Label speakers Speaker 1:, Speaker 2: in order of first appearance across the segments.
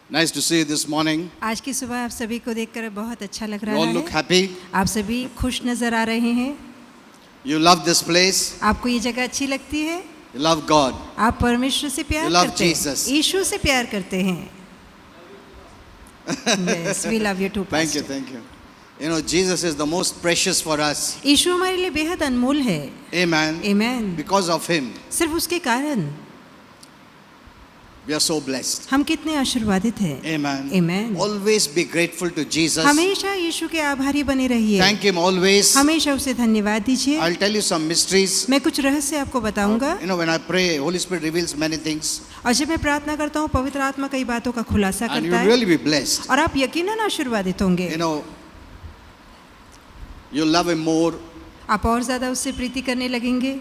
Speaker 1: Nice to see you this morning.
Speaker 2: आज की सुबह आप सभी को देखकर बहुत अच्छा लग
Speaker 1: You
Speaker 2: रहा
Speaker 1: all look
Speaker 2: है।
Speaker 1: happy.
Speaker 2: आप सभी खुश नजर आ रहे हैं।
Speaker 1: You love this place.
Speaker 2: आपको ये जगह अच्छी लगती है।
Speaker 1: You love God.
Speaker 2: आप परमेश्वर से प्यार
Speaker 1: You love
Speaker 2: करते
Speaker 1: Jesus.
Speaker 2: हैं, यीशु से प्यार करते हैं। Yes, we love you too,
Speaker 1: Thank you,
Speaker 2: Pastor.
Speaker 1: thank you. You know, Jesus is the most precious for us.
Speaker 2: यीशु हमारे लिए बेहद अनमोल है।
Speaker 1: Amen.
Speaker 2: Amen.
Speaker 1: Because of Him,
Speaker 2: सिर्फ उसके कारण
Speaker 1: we are so blessed.
Speaker 2: हम कितने आशीर्वादित हैं।
Speaker 1: Amen.
Speaker 2: Amen.
Speaker 1: Always be grateful to Jesus.
Speaker 2: हमेशा यीशु के आभारी बने रहिए।
Speaker 1: Thank Him always.
Speaker 2: हमेशा उसे धन्यवाद दीजिए।
Speaker 1: I'll tell you some mysteries.
Speaker 2: मैं कुछ रहस्य आपको बताऊंगा।
Speaker 1: You know, when I pray, Holy Spirit reveals many things.
Speaker 2: और जब मैं प्रार्थना करता हूँ पवित्र आत्मा कई बातों का खुलासा
Speaker 1: And
Speaker 2: करता
Speaker 1: you'll
Speaker 2: है
Speaker 1: really be blessed.
Speaker 2: और आप यकीनन आशीर्वादित होंगे।
Speaker 1: You know, you'll love Him more.
Speaker 2: आप और ज्यादा उससे प्रीति करने लगेंगे।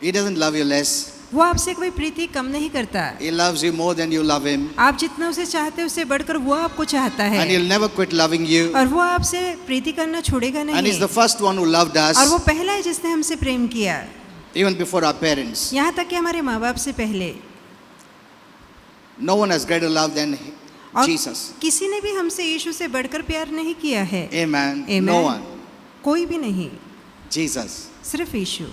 Speaker 1: He doesn't love you less.
Speaker 2: वो आपसे कोई प्रीति कम नहीं करता।
Speaker 1: He loves you more than you love Him.
Speaker 2: आप जितना उसे चाहते हैं उससे बढ़कर वो आपको चाहता
Speaker 1: And
Speaker 2: है
Speaker 1: He'll never quit loving you.
Speaker 2: और वो आपसे प्रीति करना छोड़ेगा
Speaker 1: And He's
Speaker 2: नहीं।
Speaker 1: the first one who loved
Speaker 2: और वो
Speaker 1: us,
Speaker 2: पहला है जिसने हमसे प्रेम किया,
Speaker 1: even before our parents.
Speaker 2: यहाँ तक कि हमारे माँ बाप से पहले।
Speaker 1: No one has greater love than
Speaker 2: और
Speaker 1: Jesus.
Speaker 2: किसी ने भी हमसे यीशु से बढ़कर प्यार नहीं किया है।
Speaker 1: Amen.
Speaker 2: Amen.
Speaker 1: No one.
Speaker 2: कोई भी नहीं,
Speaker 1: Jesus.
Speaker 2: सिर्फ यीशु।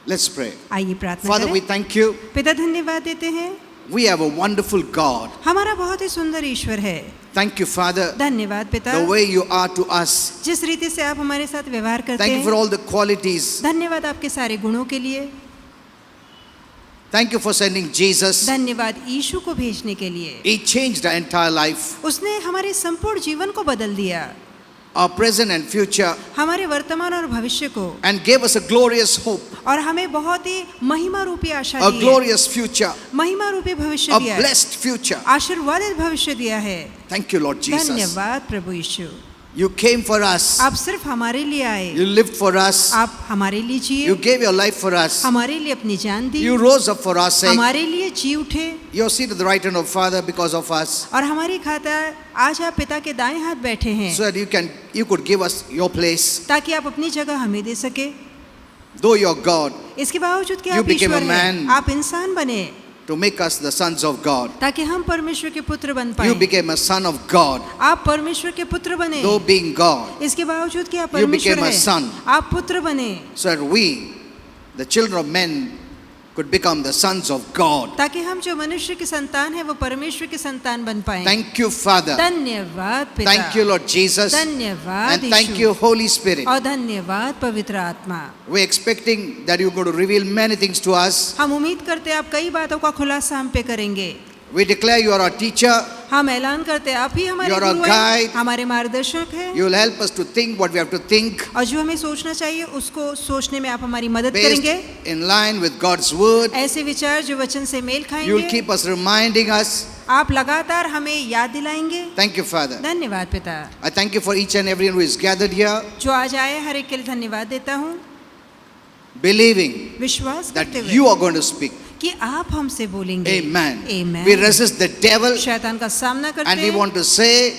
Speaker 1: Let's pray.
Speaker 2: आइए प्रार्थना
Speaker 1: Father, we
Speaker 2: करें।
Speaker 1: thank you.
Speaker 2: पिता धन्यवाद देते हैं।
Speaker 1: We have a wonderful God.
Speaker 2: हमारा बहुत ही सुंदर ईश्वर है।
Speaker 1: Thank you, Father,
Speaker 2: धन्यवाद पिता,
Speaker 1: the way you are to us.
Speaker 2: जिस रीति से आप हमारे साथ व्यवहार करते
Speaker 1: Thank you for
Speaker 2: हैं।
Speaker 1: all the qualities.
Speaker 2: धन्यवाद आपके सारे गुणों के लिए।
Speaker 1: Thank you for sending Jesus.
Speaker 2: धन्यवाद यीशु को भेजने के लिए।
Speaker 1: He changed our entire life,
Speaker 2: उसने हमारे संपूर्ण जीवन को बदल दिया,
Speaker 1: our present and future,
Speaker 2: हमारे वर्तमान और भविष्य को,
Speaker 1: and gave us a glorious hope,
Speaker 2: और हमें बहुत ही महिमा रूपी आशा
Speaker 1: a
Speaker 2: दी है।
Speaker 1: glorious future,
Speaker 2: महिमा रूपी भविष्य
Speaker 1: a
Speaker 2: दिया है,
Speaker 1: blessed future.
Speaker 2: आशीर्वादित भविष्य दिया है।
Speaker 1: Thank you, Lord Jesus.
Speaker 2: धन्यवाद प्रभु यीशु।
Speaker 1: You came for us.
Speaker 2: आप सिर्फ हमारे लिए आए,
Speaker 1: You lived for us.
Speaker 2: आप हमारे लिए जिए,
Speaker 1: You gave your life for us.
Speaker 2: हमारे लिए अपनी जान दी,
Speaker 1: You rose up for our sake.
Speaker 2: हमारे लिए जी उठे,
Speaker 1: You're seated at the right hand of Father because of us,
Speaker 2: और हमारी खाता आज आप पिता के दाएं हाथ बैठे हैं,
Speaker 1: so that you could give us your place.
Speaker 2: ताकि आप अपनी जगह हमें दे सके।
Speaker 1: Though you're God,
Speaker 2: इसके बावजूद कि
Speaker 1: You
Speaker 2: आप
Speaker 1: became
Speaker 2: ईश्वर
Speaker 1: a
Speaker 2: हैं,
Speaker 1: man.
Speaker 2: आप इंसान बने
Speaker 1: to make us the sons of God.
Speaker 2: ताकि हम परमेश्वर के पुत्र बन
Speaker 1: You
Speaker 2: पाएं।
Speaker 1: became a son of God,
Speaker 2: आप परमेश्वर के पुत्र बने,
Speaker 1: though being God,
Speaker 2: इसके बावजूद कि आप
Speaker 1: You
Speaker 2: परमेश्वर
Speaker 1: became a
Speaker 2: हैं,
Speaker 1: son.
Speaker 2: आप पुत्र बने,
Speaker 1: so that we, the children of men, could become the sons of God.
Speaker 2: ताकि हम जो मनुष्य की संतान है वो परमेश्वर की संतान बन पाएं।
Speaker 1: Thank you, Father.
Speaker 2: धन्यवाद पिता,
Speaker 1: Thank you, Lord Jesus.
Speaker 2: धन्यवाद
Speaker 1: And thank
Speaker 2: Yeshu,
Speaker 1: you, Holy Spirit.
Speaker 2: और धन्यवाद पवित्र आत्मा।
Speaker 1: We're expecting that you're going to reveal many things to us.
Speaker 2: हम उम्मीद करते हैं आप कई बातों का खुलासा हम पे करेंगे।
Speaker 1: We declare you are our teacher.
Speaker 2: हम ऐलान करते हैं आप ही हमारे
Speaker 1: You are our
Speaker 2: गुरु हैं,
Speaker 1: guide.
Speaker 2: हमारे मार्गदर्शक हैं,
Speaker 1: You will help us to think what we have to think,
Speaker 2: और जो हमें सोचना चाहिए उसको सोचने में आप हमारी मदद
Speaker 1: based
Speaker 2: करेंगे।
Speaker 1: in line with God's word.
Speaker 2: ऐसे विचार जो वचन से मेल
Speaker 1: You will
Speaker 2: खाएंगे,
Speaker 1: keep us reminding us.
Speaker 2: आप लगातार हमें याद दिलाएंगे।
Speaker 1: Thank you, Father.
Speaker 2: धन्यवाद पिता।
Speaker 1: I thank you for each and everyone who is gathered here,
Speaker 2: जो आज आए हर एक के लिए धन्यवाद देता हूँ,
Speaker 1: believing
Speaker 2: विश्वास
Speaker 1: that
Speaker 2: करते
Speaker 1: you
Speaker 2: हुए
Speaker 1: are going to speak.
Speaker 2: कि आप हमसे बोलेंगे।
Speaker 1: Amen.
Speaker 2: Amen.
Speaker 1: We resist the devil
Speaker 2: शैतान का सामना करते
Speaker 1: and we
Speaker 2: हैं
Speaker 1: want to say,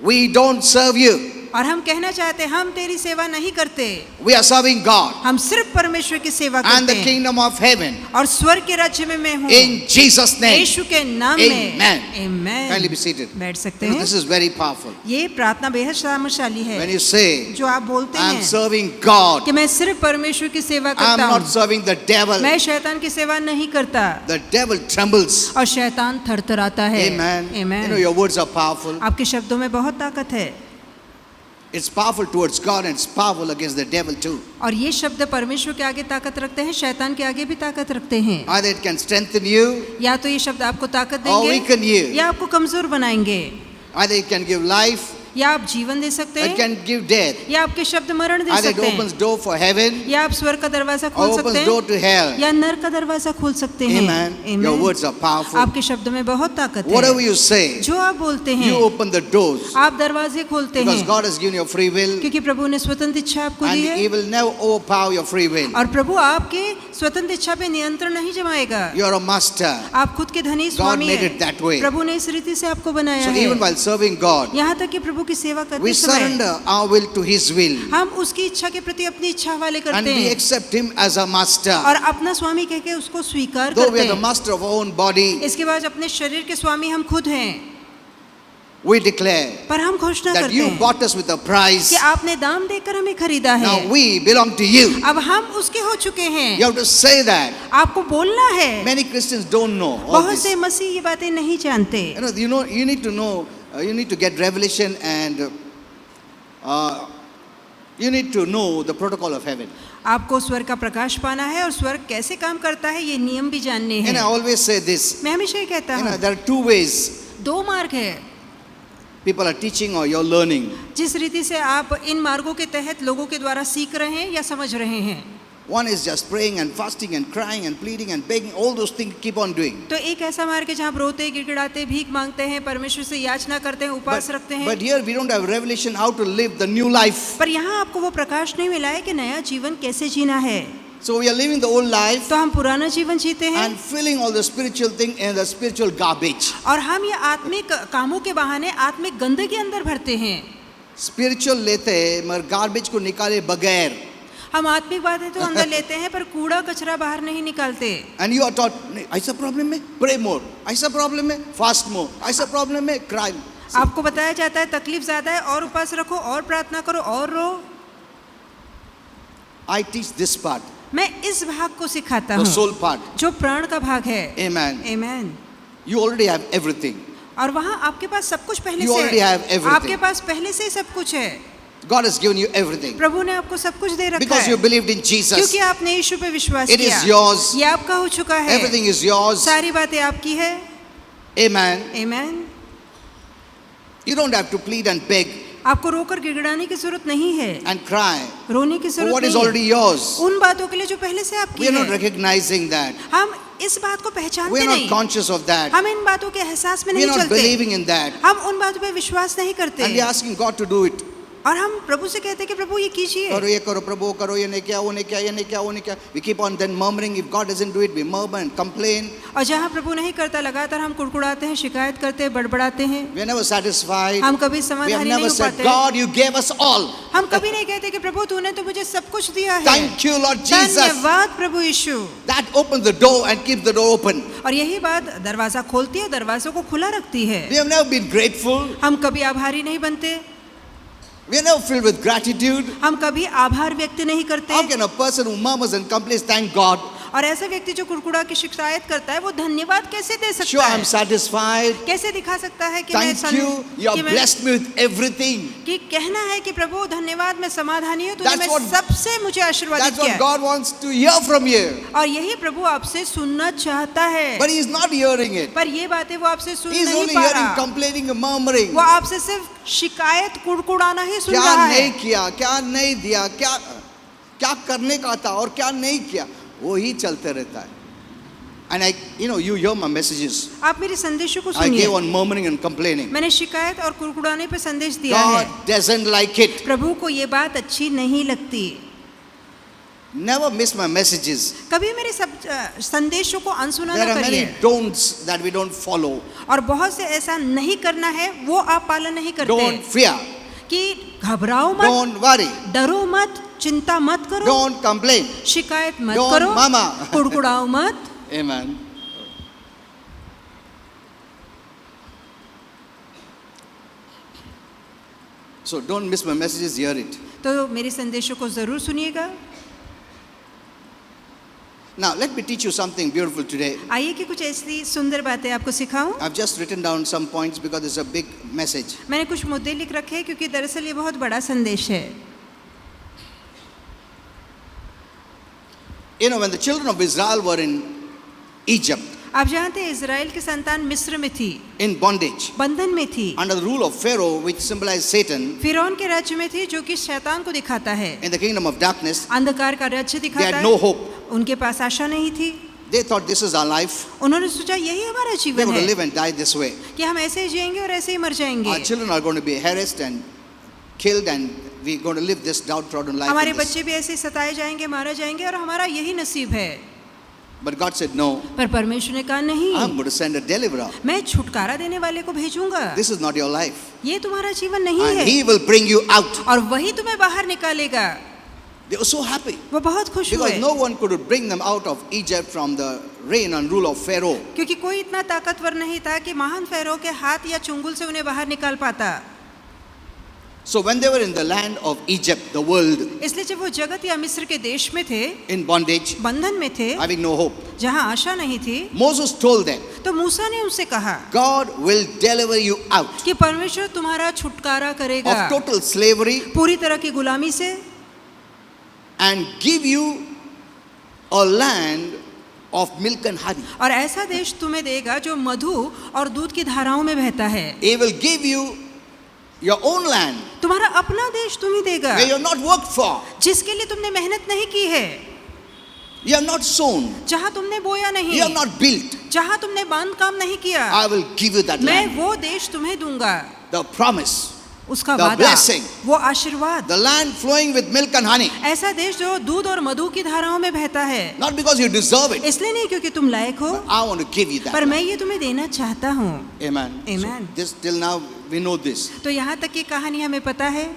Speaker 1: we don't serve you.
Speaker 2: और हम कहना चाहते हैं हम तेरी सेवा नहीं करते,
Speaker 1: We are serving God
Speaker 2: हम सिर्फ परमेश्वर की सेवा
Speaker 1: and
Speaker 2: करते
Speaker 1: the
Speaker 2: हैं,
Speaker 1: kingdom of heaven.
Speaker 2: और स्वर्ग के राज्य में मैं हूँ।
Speaker 1: In Jesus' name.
Speaker 2: यीशु के नाम
Speaker 1: Amen.
Speaker 2: में। Amen.
Speaker 1: Kindly be seated.
Speaker 2: बैठ सकते
Speaker 1: You know,
Speaker 2: हैं।
Speaker 1: this is very powerful.
Speaker 2: ये प्रार्थना बेहद सामर्थ्यशाली
Speaker 1: When
Speaker 2: है।
Speaker 1: you say,
Speaker 2: जो आप बोलते
Speaker 1: I'm
Speaker 2: हैं
Speaker 1: serving God,
Speaker 2: कि मैं सिर्फ परमेश्वर की सेवा
Speaker 1: I'm
Speaker 2: करता
Speaker 1: not
Speaker 2: हूँ,
Speaker 1: serving the devil,
Speaker 2: मैं शैतान की सेवा नहीं करता,
Speaker 1: the devil trembles.
Speaker 2: और शैतान थरथराता है।
Speaker 1: Amen.
Speaker 2: Amen.
Speaker 1: You know, your words are powerful.
Speaker 2: आपके शब्दों में बहुत ताकत है,
Speaker 1: It's powerful towards God and it's powerful against the devil too.
Speaker 2: और ये शब्द परमेश्वर के आगे ताकत रखते हैं, शैतान के आगे भी ताकत रखते हैं।
Speaker 1: Either it can strengthen you
Speaker 2: या तो ये शब्द आपको ताकत
Speaker 1: or
Speaker 2: देंगे
Speaker 1: weaken you.
Speaker 2: या आपको कमजोर बनाएंगे,
Speaker 1: Either it can give life,
Speaker 2: या आप जीवन दे सकते
Speaker 1: it
Speaker 2: हैं,
Speaker 1: can give death.
Speaker 2: या आपके शब्द मरण दे
Speaker 1: Either it
Speaker 2: सकते
Speaker 1: opens
Speaker 2: हैं,
Speaker 1: door for heaven
Speaker 2: या आप स्वर्ग का दरवाजा
Speaker 1: or
Speaker 2: खोल सकते
Speaker 1: opens door
Speaker 2: हैं,
Speaker 1: to hell.
Speaker 2: या नरक का दरवाजा खोल सकते हैं।
Speaker 1: Amen.
Speaker 2: Amen.
Speaker 1: Your words are powerful.
Speaker 2: आपके शब्दों में बहुत ताकत
Speaker 1: Whatever
Speaker 2: है।
Speaker 1: you say,
Speaker 2: जो आप बोलते हैं
Speaker 1: you open the doors
Speaker 2: आप दरवाजे खोलते
Speaker 1: because
Speaker 2: हैं,
Speaker 1: God has given you free will
Speaker 2: क्योंकि प्रभु ने स्वतंत्र इच्छा आपको
Speaker 1: and
Speaker 2: दी
Speaker 1: He
Speaker 2: है,
Speaker 1: will never overpower your free will.
Speaker 2: और प्रभु आपके स्वतंत्र इच्छा पे नियंत्रण नहीं जमाएगा।
Speaker 1: You're a master.
Speaker 2: आप खुद के धनी
Speaker 1: God
Speaker 2: स्वामी
Speaker 1: made
Speaker 2: हैं।
Speaker 1: it that way.
Speaker 2: प्रभु ने इस रीति से आपको बनाया
Speaker 1: So
Speaker 2: है।
Speaker 1: even while serving God,
Speaker 2: यहाँ तक कि प्रभु प्रभु की सेवा
Speaker 1: We
Speaker 2: करते समय
Speaker 1: surrender our will to His will.
Speaker 2: हम उसकी इच्छा के प्रति अपनी इच्छा वाले
Speaker 1: And
Speaker 2: करते
Speaker 1: we
Speaker 2: हैं
Speaker 1: accept Him as a master.
Speaker 2: और अपना स्वामी कह के उसको स्वीकार
Speaker 1: Though we
Speaker 2: करते
Speaker 1: are the
Speaker 2: हैं।
Speaker 1: master of our own body,
Speaker 2: इसके बाद अपने शरीर के स्वामी हम खुद हैं,
Speaker 1: we declare
Speaker 2: पर हम घोषणा
Speaker 1: that
Speaker 2: करते
Speaker 1: you
Speaker 2: हैं
Speaker 1: bought us with a price.
Speaker 2: कि आपने दाम देकर हमें खरीदा है।
Speaker 1: Now we belong to you.
Speaker 2: अब हम उसके हो चुके हैं।
Speaker 1: You have to say that.
Speaker 2: आपको बोलना है।
Speaker 1: Many Christians don't know all
Speaker 2: बहुत
Speaker 1: this.
Speaker 2: से मसीह ये बातें नहीं जानते।
Speaker 1: You need to know, you need to get revelation, and you need to know the protocol of heaven.
Speaker 2: आपको स्वर्ग का प्रकाश पाना है और स्वर्ग कैसे काम करता है ये नियम भी जानने
Speaker 1: And I
Speaker 2: हैं।
Speaker 1: always say this.
Speaker 2: मैं हमेशा ये कहता हूँ
Speaker 1: There are two ways
Speaker 2: दो मार्ग है
Speaker 1: people are teaching or you're learning.
Speaker 2: जिस रीति से आप इन मार्गों के तहत लोगों के द्वारा सीख रहे हैं या समझ रहे हैं।
Speaker 1: One is just praying and fasting and crying and pleading and begging, all those things keep on doing.
Speaker 2: तो एक ऐसा मार्ग है जहाँ आप रोते गिड़गिड़ाते भीख मांगते हैं, परमेश्वर से याचना करते हैं, उपास रखते हैं।
Speaker 1: But here we don't have revelation how to live the new life.
Speaker 2: पर यहाँ आपको वो प्रकाश नहीं मिला है कि नया जीवन कैसे जीना है।
Speaker 1: So we are living the old life
Speaker 2: तो हम पुराना जीवन जीते हैं
Speaker 1: and filling all the spiritual thing and the spiritual garbage.
Speaker 2: और हम ये आत्मिक कामों के बहाने आत्मिक गंदगी अंदर भरते हैं।
Speaker 1: Spiritual लेते हैं मगर garbage को निकाले बगैर.
Speaker 2: हम आत्मिक बातें तो अंदर लेते हैं पर कूड़ा कचरा बाहर नहीं निकालते।
Speaker 1: And you are taught, ऐसा problem है, pray more. ऐसा problem है, fast more. ऐसा problem है, cry.
Speaker 2: आपको बताया जाता है तकलीफ ज्यादा है और उपास रखो और प्रार्थना करो और रो।
Speaker 1: I teach this part,
Speaker 2: मैं इस भाग को सिखाता
Speaker 1: the
Speaker 2: हूँ
Speaker 1: soul part.
Speaker 2: जो प्राण का भाग है।
Speaker 1: Amen.
Speaker 2: Amen।
Speaker 1: You already have everything.
Speaker 2: और वहाँ आपके पास सब कुछ पहले
Speaker 1: You
Speaker 2: से
Speaker 1: already have
Speaker 2: है।
Speaker 1: everything.
Speaker 2: आपके पास पहले से ही सब कुछ है।
Speaker 1: God has given you everything.
Speaker 2: प्रभु ने आपको सब कुछ दे रखा
Speaker 1: Because
Speaker 2: है
Speaker 1: you believed in Jesus.
Speaker 2: क्योंकि आपने यीशु पे विश्वास
Speaker 1: It
Speaker 2: किया।
Speaker 1: is yours.
Speaker 2: ये आपका हो चुका है।
Speaker 1: Everything is yours.
Speaker 2: सारी बातें आपकी है।
Speaker 1: Amen.
Speaker 2: Amen।
Speaker 1: You don't have to plead and beg
Speaker 2: आपको रोकर गिड़गिड़ाने की जरूरत नहीं है,
Speaker 1: and cry
Speaker 2: रोने की
Speaker 1: for
Speaker 2: जरूरत
Speaker 1: what is
Speaker 2: नहीं
Speaker 1: already
Speaker 2: है
Speaker 1: yours.
Speaker 2: उन बातों के लिए जो पहले से
Speaker 1: We
Speaker 2: आपकी
Speaker 1: are not
Speaker 2: है।
Speaker 1: recognizing that.
Speaker 2: हम इस बात को
Speaker 1: We
Speaker 2: पहचानते
Speaker 1: are not
Speaker 2: नहीं,
Speaker 1: conscious of that.
Speaker 2: हम इन बातों के एहसास में
Speaker 1: We are
Speaker 2: नहीं
Speaker 1: not
Speaker 2: चलते,
Speaker 1: believing in that.
Speaker 2: हम उन बातों पे विश्वास नहीं करते
Speaker 1: And we are asking God to do it.
Speaker 2: और हम प्रभु से कहते हैं कि प्रभु ये कीजिए।
Speaker 1: करो ये करो प्रभु करो ये नहीं किया वो नहीं किया ये नहीं किया वो नहीं किया. We keep on then murmuring. If God doesn't do it, we murmur and complain.
Speaker 2: और जहाँ प्रभु नहीं करता लगातार हम कुड़कुड़ाते हैं, शिकायत करते हैं, बड़बड़ाते हैं।
Speaker 1: We are never satisfied.
Speaker 2: हम कभी
Speaker 1: We have
Speaker 2: समाधानी नहीं
Speaker 1: never
Speaker 2: हो
Speaker 1: said,
Speaker 2: पाते।
Speaker 1: God, you gave us all.
Speaker 2: हम कभी नहीं कहते कि प्रभु तूने तो मुझे सब कुछ दिया है।
Speaker 1: Thank you, Lord Jesus.
Speaker 2: धन्यवाद प्रभु यीशु।
Speaker 1: That opens the door and keeps the door open.
Speaker 2: और यही बात दरवाजा खोलती है, दरवाजों को खुला रखती है।
Speaker 1: We have never been grateful.
Speaker 2: हम कभी आभारी नहीं बनते,
Speaker 1: We are never filled with gratitude.
Speaker 2: हम कभी आभार व्यक्त नहीं करते।
Speaker 1: How can a person who murmurs and complains thank God?
Speaker 2: और ऐसा व्यक्ति जो कुड़कुड़ा की शिकायत करता है वो धन्यवाद कैसे दे सकता
Speaker 1: Sure,
Speaker 2: है?
Speaker 1: I'm satisfied.
Speaker 2: कैसे दिखा सकता है कि मैं
Speaker 1: Thank you. You have blessed me with everything.
Speaker 2: कि कहना है कि प्रभु धन्यवाद मैं समाधानी हूँ, तूने
Speaker 1: That's
Speaker 2: मैं
Speaker 1: what-
Speaker 2: सबसे मुझे आशीर्वादित
Speaker 1: That's
Speaker 2: किया
Speaker 1: what
Speaker 2: है।
Speaker 1: God wants to hear from you.
Speaker 2: और यही प्रभु आपसे सुनना चाहता है,
Speaker 1: But He is not hearing it.
Speaker 2: पर ये बातें वो आपसे सुन
Speaker 1: He is
Speaker 2: नहीं
Speaker 1: only
Speaker 2: पा
Speaker 1: hearing
Speaker 2: रहा।
Speaker 1: complaining and murmuring.
Speaker 2: वो आपसे सिर्फ शिकायत कुड़कुड़ाना ही सुन
Speaker 1: क्या
Speaker 2: रहा
Speaker 1: नहीं
Speaker 2: है।
Speaker 1: किया, क्या नहीं दिया, क्या क्या करने का था और क्या नहीं किया, वो ही चलते रहता है. And you hear my messages.
Speaker 2: आप मेरे संदेशों को
Speaker 1: I
Speaker 2: सुनिए।
Speaker 1: gave on murmuring and complaining.
Speaker 2: मैंने शिकायत और कुड़कुड़ाने पे संदेश दिया है।
Speaker 1: God doesn't like it.
Speaker 2: प्रभु को ये बात अच्छी नहीं लगती।
Speaker 1: Never miss my messages.
Speaker 2: कभी मेरे सब संदेशों को अनसुना
Speaker 1: There
Speaker 2: न
Speaker 1: are many
Speaker 2: करिए।
Speaker 1: don'ts that we don't follow.
Speaker 2: और बहुत से ऐसा नहीं करना है वो आप पालन नहीं करते।
Speaker 1: Don't fear.
Speaker 2: कि घबराओ मत,
Speaker 1: Don't worry.
Speaker 2: डरो मत, चिंता मत करो,
Speaker 1: Don't complain.
Speaker 2: शिकायत मत
Speaker 1: Don't
Speaker 2: करो,
Speaker 1: mama.
Speaker 2: कुड़कुड़ाओ मत।
Speaker 1: Amen. So don't miss my messages, hear it.
Speaker 2: तो मेरे संदेशों को जरूर सुनिएगा।
Speaker 1: Now let me teach you something beautiful today.
Speaker 2: आइए कि कुछ ऐसी सुंदर बातें आपको सिखाऊं।
Speaker 1: I've just written down some points because it's a big message.
Speaker 2: मैंने कुछ मुद्दे लिख रखे हैं क्योंकि दरअसल ये बहुत बड़ा संदेश है।
Speaker 1: When the children of Israel were in Egypt,
Speaker 2: आप जानते हैं इजराइल की संतान मिस्र में थी,
Speaker 1: in bondage,
Speaker 2: बंधन में थी,
Speaker 1: under the rule of Pharaoh, which symbolized Satan,
Speaker 2: फिरौन के राज्य में थी जो कि शैतान को दिखाता है,
Speaker 1: in the kingdom of darkness.
Speaker 2: अंधकार का राज्य
Speaker 1: They
Speaker 2: दिखाता
Speaker 1: had
Speaker 2: है।
Speaker 1: no hope.
Speaker 2: उनके पास आशा नहीं थी।
Speaker 1: They thought this is our life.
Speaker 2: उन्होंने सोचा यही हमारा
Speaker 1: We're
Speaker 2: जीवन
Speaker 1: going to
Speaker 2: है
Speaker 1: live and die this way.
Speaker 2: कि हम ऐसे ही जिएंगे और ऐसे ही मर जाएंगे।
Speaker 1: Our children are going to be harassed and killed, and we're going to live this downtrodden life.
Speaker 2: हमारे
Speaker 1: in this.
Speaker 2: बच्चे भी ऐसे ही सताए जाएंगे, मारे जाएंगे और हमारा यही नसीब है।
Speaker 1: But God said, no,
Speaker 2: पर परमेश्वर ने कहा नहीं,
Speaker 1: I'm going to send a deliverer.
Speaker 2: मैं छुटकारा देने वाले को भेजूंगा।
Speaker 1: This is not your life.
Speaker 2: ये तुम्हारा जीवन नहीं
Speaker 1: And
Speaker 2: है,
Speaker 1: He will bring you out.
Speaker 2: और वही तुम्हें बाहर निकालेगा।
Speaker 1: They were so happy
Speaker 2: वो बहुत खुश
Speaker 1: because
Speaker 2: हुए,
Speaker 1: no one could bring them out of Egypt from the reign and rule of Pharaoh.
Speaker 2: क्योंकि कोई इतना ताकतवर नहीं था कि महान फ़ारो के हाथ या चुंगल से उन्हें बाहर निकाल पाता।
Speaker 1: So when they were in the land of Egypt, the world,
Speaker 2: इसलिए जब वो जगत या मिस्र के देश में थे,
Speaker 1: in bondage,
Speaker 2: बंधन में थे,
Speaker 1: having no hope,
Speaker 2: जहाँ आशा नहीं थी,
Speaker 1: Moses told them,
Speaker 2: तो मूसा ने उनसे कहा
Speaker 1: God will deliver you out
Speaker 2: कि परमेश्वर तुम्हारा छुटकारा करेगा
Speaker 1: of total slavery
Speaker 2: पूरी तरह की गुलामी से,
Speaker 1: and give you a land of milk and honey.
Speaker 2: और ऐसा देश तुम्हें देगा जो मधु और दूध की धाराओं में बहता है।
Speaker 1: He will give you your own land
Speaker 2: तुम्हारा अपना देश तुम्हें देगा,
Speaker 1: where you have not worked for,
Speaker 2: जिसके लिए तुमने मेहनत नहीं की है,
Speaker 1: you have not sown,
Speaker 2: जहाँ तुमने बोया नहीं,
Speaker 1: you have not built.
Speaker 2: जहाँ तुमने बांध काम नहीं किया,
Speaker 1: I will give you that
Speaker 2: मैं
Speaker 1: land.
Speaker 2: वो देश तुम्हें दूंगा।
Speaker 1: The promise,
Speaker 2: उसका
Speaker 1: the
Speaker 2: वादा,
Speaker 1: blessing,
Speaker 2: वो आशीर्वाद,
Speaker 1: the land flowing with milk and honey.
Speaker 2: ऐसा देश जो दूध और मधु की धाराओं में बहता है,
Speaker 1: Not because you deserve it.
Speaker 2: इसलिए नहीं क्योंकि तुम लायक हो,
Speaker 1: I want to give you that.
Speaker 2: पर मैं ये तुम्हें देना चाहता हूँ।
Speaker 1: Amen.
Speaker 2: Amen.
Speaker 1: So this till now we know this.
Speaker 2: तो यहाँ तक की कहानी हमें पता है,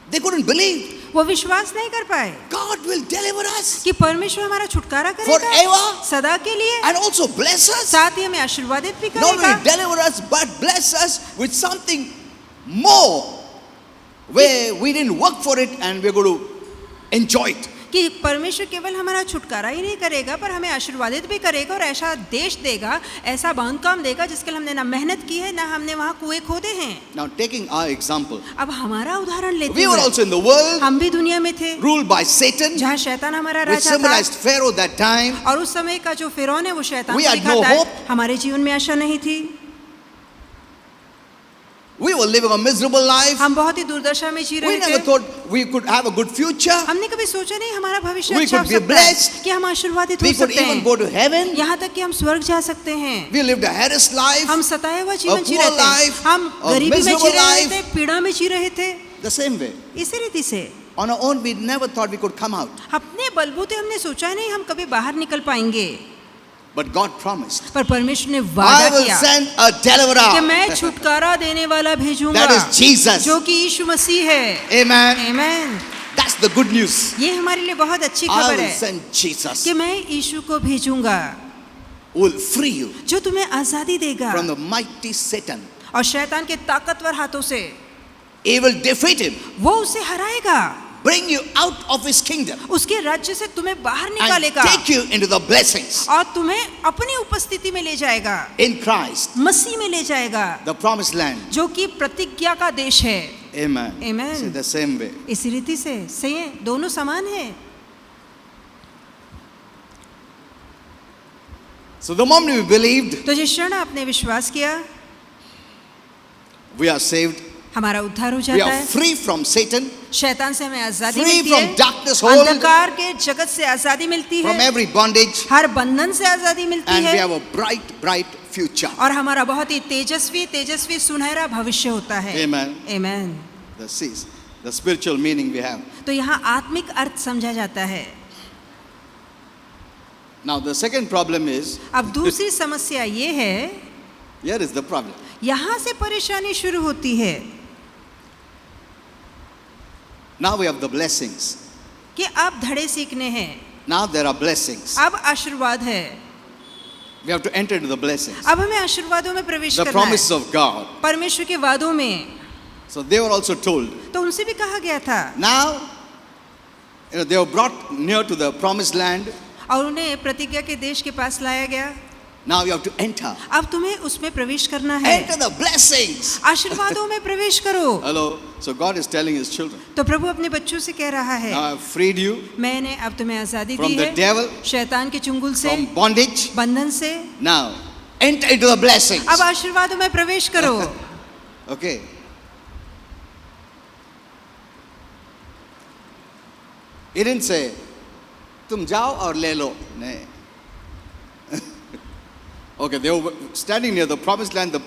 Speaker 1: They couldn't believe
Speaker 2: वो विश्वास नहीं कर पाए
Speaker 1: God will deliver us
Speaker 2: कि परमेश्वर हमारा छुटकारा
Speaker 1: forever
Speaker 2: करेगा सदा के लिए,
Speaker 1: and also bless us.
Speaker 2: साथ ही हमें आशीर्वादित भी
Speaker 1: Not
Speaker 2: करेगा।
Speaker 1: only deliver us but bless us with something more where we didn't work for it and we're going to enjoy it.
Speaker 2: कि परमेश्वर केवल हमारा छुटकारा ही नहीं करेगा पर हमें आशीर्वादित भी करेगा और ऐसा देश देगा, ऐसा बांधकाम देगा जिसके लिए हमने ना मेहनत की है ना हमने वहाँ कुएं खोदे हैं।
Speaker 1: Now taking our example,
Speaker 2: अब हमारा उदाहरण लेते
Speaker 1: we were
Speaker 2: हुए,
Speaker 1: also in the world
Speaker 2: हम भी दुनिया में थे
Speaker 1: ruled by Satan,
Speaker 2: जहाँ शैतान हमारा
Speaker 1: which
Speaker 2: राजा था,
Speaker 1: symbolized Pharaoh that time.
Speaker 2: और उस समय का जो फिरौन है वो शैतान
Speaker 1: We
Speaker 2: को
Speaker 1: had no
Speaker 2: दिखाता है।
Speaker 1: hope.
Speaker 2: हमारे जीवन में आशा नहीं थी,
Speaker 1: We were living a miserable life.
Speaker 2: हम बहुत ही दुर्दशा में जी
Speaker 1: We
Speaker 2: रहे
Speaker 1: never
Speaker 2: थे।
Speaker 1: thought we could have a good future.
Speaker 2: हमने कभी सोचा नहीं हमारा भविष्य
Speaker 1: We
Speaker 2: अच्छा हो
Speaker 1: could be
Speaker 2: सकता है,
Speaker 1: blessed.
Speaker 2: कि हम आशीर्वादित हो
Speaker 1: We could
Speaker 2: सकते
Speaker 1: even
Speaker 2: हैं,
Speaker 1: go to heaven.
Speaker 2: यहाँ तक कि हम स्वर्ग जा सकते हैं।
Speaker 1: We lived a harassed life,
Speaker 2: हम सताए हुआ जीवन जी
Speaker 1: poor
Speaker 2: रहे थे,
Speaker 1: life,
Speaker 2: हम
Speaker 1: a
Speaker 2: गरीबी में जी
Speaker 1: miserable
Speaker 2: रहे
Speaker 1: life.
Speaker 2: थे, पीड़ा में जी रहे थे।
Speaker 1: the same way.
Speaker 2: इसी रीति से
Speaker 1: On our own, we never thought we could come out.
Speaker 2: अपने बलबूते हमने सोचा नहीं हम कभी बाहर निकल पाएंगे,
Speaker 1: But God promised,
Speaker 2: पर परमेश्वर ने
Speaker 1: I
Speaker 2: वादा
Speaker 1: will
Speaker 2: किया
Speaker 1: send a
Speaker 2: कि
Speaker 1: deliverer.
Speaker 2: मैं छुटकारा देने वाला भेजूंगा,
Speaker 1: That is Jesus.
Speaker 2: जो कि यीशु मसीह है।
Speaker 1: Amen.
Speaker 2: Amen.
Speaker 1: That's the good news.
Speaker 2: ये हमारे लिए बहुत अच्छी
Speaker 1: I
Speaker 2: खबर
Speaker 1: will
Speaker 2: है
Speaker 1: send Jesus
Speaker 2: कि मैं यीशु को भेजूंगा
Speaker 1: who will free you
Speaker 2: जो तुम्हें आजादी देगा
Speaker 1: from the mighty Satan.
Speaker 2: और शैतान के ताकतवर हाथों से
Speaker 1: He will defeat him,
Speaker 2: वो उसे हराएगा,
Speaker 1: bring you out of his kingdom,
Speaker 2: उसके राज्य से तुम्हें बाहर
Speaker 1: and
Speaker 2: निकालेगा
Speaker 1: take you into the blessings
Speaker 2: और तुम्हें अपनी उपस्थिति में ले जाएगा,
Speaker 1: in Christ,
Speaker 2: मसीह में ले जाएगा,
Speaker 1: the promised land.
Speaker 2: जो कि प्रतिज्ञा का देश है।
Speaker 1: Amen.
Speaker 2: Amen.
Speaker 1: See, the same way.
Speaker 2: इसी रीति से सही है, दोनों समान है।
Speaker 1: So the moment we believed,
Speaker 2: तो जिस क्षण आपने विश्वास किया,
Speaker 1: we are saved.
Speaker 2: हमारा उद्धार हो
Speaker 1: We
Speaker 2: जाता
Speaker 1: are
Speaker 2: है,
Speaker 1: free from Satan,
Speaker 2: शैतान से हमें आजादी
Speaker 1: free
Speaker 2: मिलती
Speaker 1: from
Speaker 2: है,
Speaker 1: darkness hold,
Speaker 2: अंधकार के जगत से आजादी मिलती
Speaker 1: from
Speaker 2: है,
Speaker 1: every bondage,
Speaker 2: हर बंधन से आजादी मिलती
Speaker 1: and we
Speaker 2: है
Speaker 1: have a bright, bright future.
Speaker 2: और हमारा बहुत ही तेजस्वी सुनहरा भविष्य होता है।
Speaker 1: Amen.
Speaker 2: Amen.
Speaker 1: The spiritual meaning we have.
Speaker 2: तो यहाँ आत्मिक अर्थ समझा जाता है।
Speaker 1: Now the second problem is,
Speaker 2: अब दूसरी समस्या ये है,
Speaker 1: here is the problem.
Speaker 2: यहाँ से परेशानी शुरू होती है
Speaker 1: Now we have the blessings.
Speaker 2: कि अब धड़े सीखने हैं,
Speaker 1: Now there are blessings.
Speaker 2: अब आशीर्वाद है,
Speaker 1: We have to enter into the blessings.
Speaker 2: अब हमें आशीर्वादों में प्रवेश
Speaker 1: The
Speaker 2: करना
Speaker 1: promises
Speaker 2: है,
Speaker 1: of God.
Speaker 2: परमेश्वर के वादों में।
Speaker 1: So they were also told.
Speaker 2: तो उनसे भी कहा गया था,
Speaker 1: Now, they were brought near to the promised land.
Speaker 2: और उन्हें प्रतिज्ञा के देश के पास लाया गया।
Speaker 1: Now you have to enter.
Speaker 2: अब तुम्हें उसमें प्रवेश करना है,
Speaker 1: Enter the blessings.
Speaker 2: आशीर्वादों में प्रवेश करो।
Speaker 1: Hello. So God is telling his children,
Speaker 2: तो प्रभु अपने बच्चों से कह रहा है,
Speaker 1: now I have freed you
Speaker 2: मैंने अब तुम्हें आजादी
Speaker 1: from
Speaker 2: दी
Speaker 1: the
Speaker 2: है
Speaker 1: devil,
Speaker 2: शैतान के चुंगल से,
Speaker 1: from bondage.
Speaker 2: बंधन से।
Speaker 1: Now enter into the blessings.
Speaker 2: अब आशीर्वादों में प्रवेश करो।
Speaker 1: Okay. He didn't say, तुम जाओ और ले लो. नहीं. Okay, they were standing near the promised land, the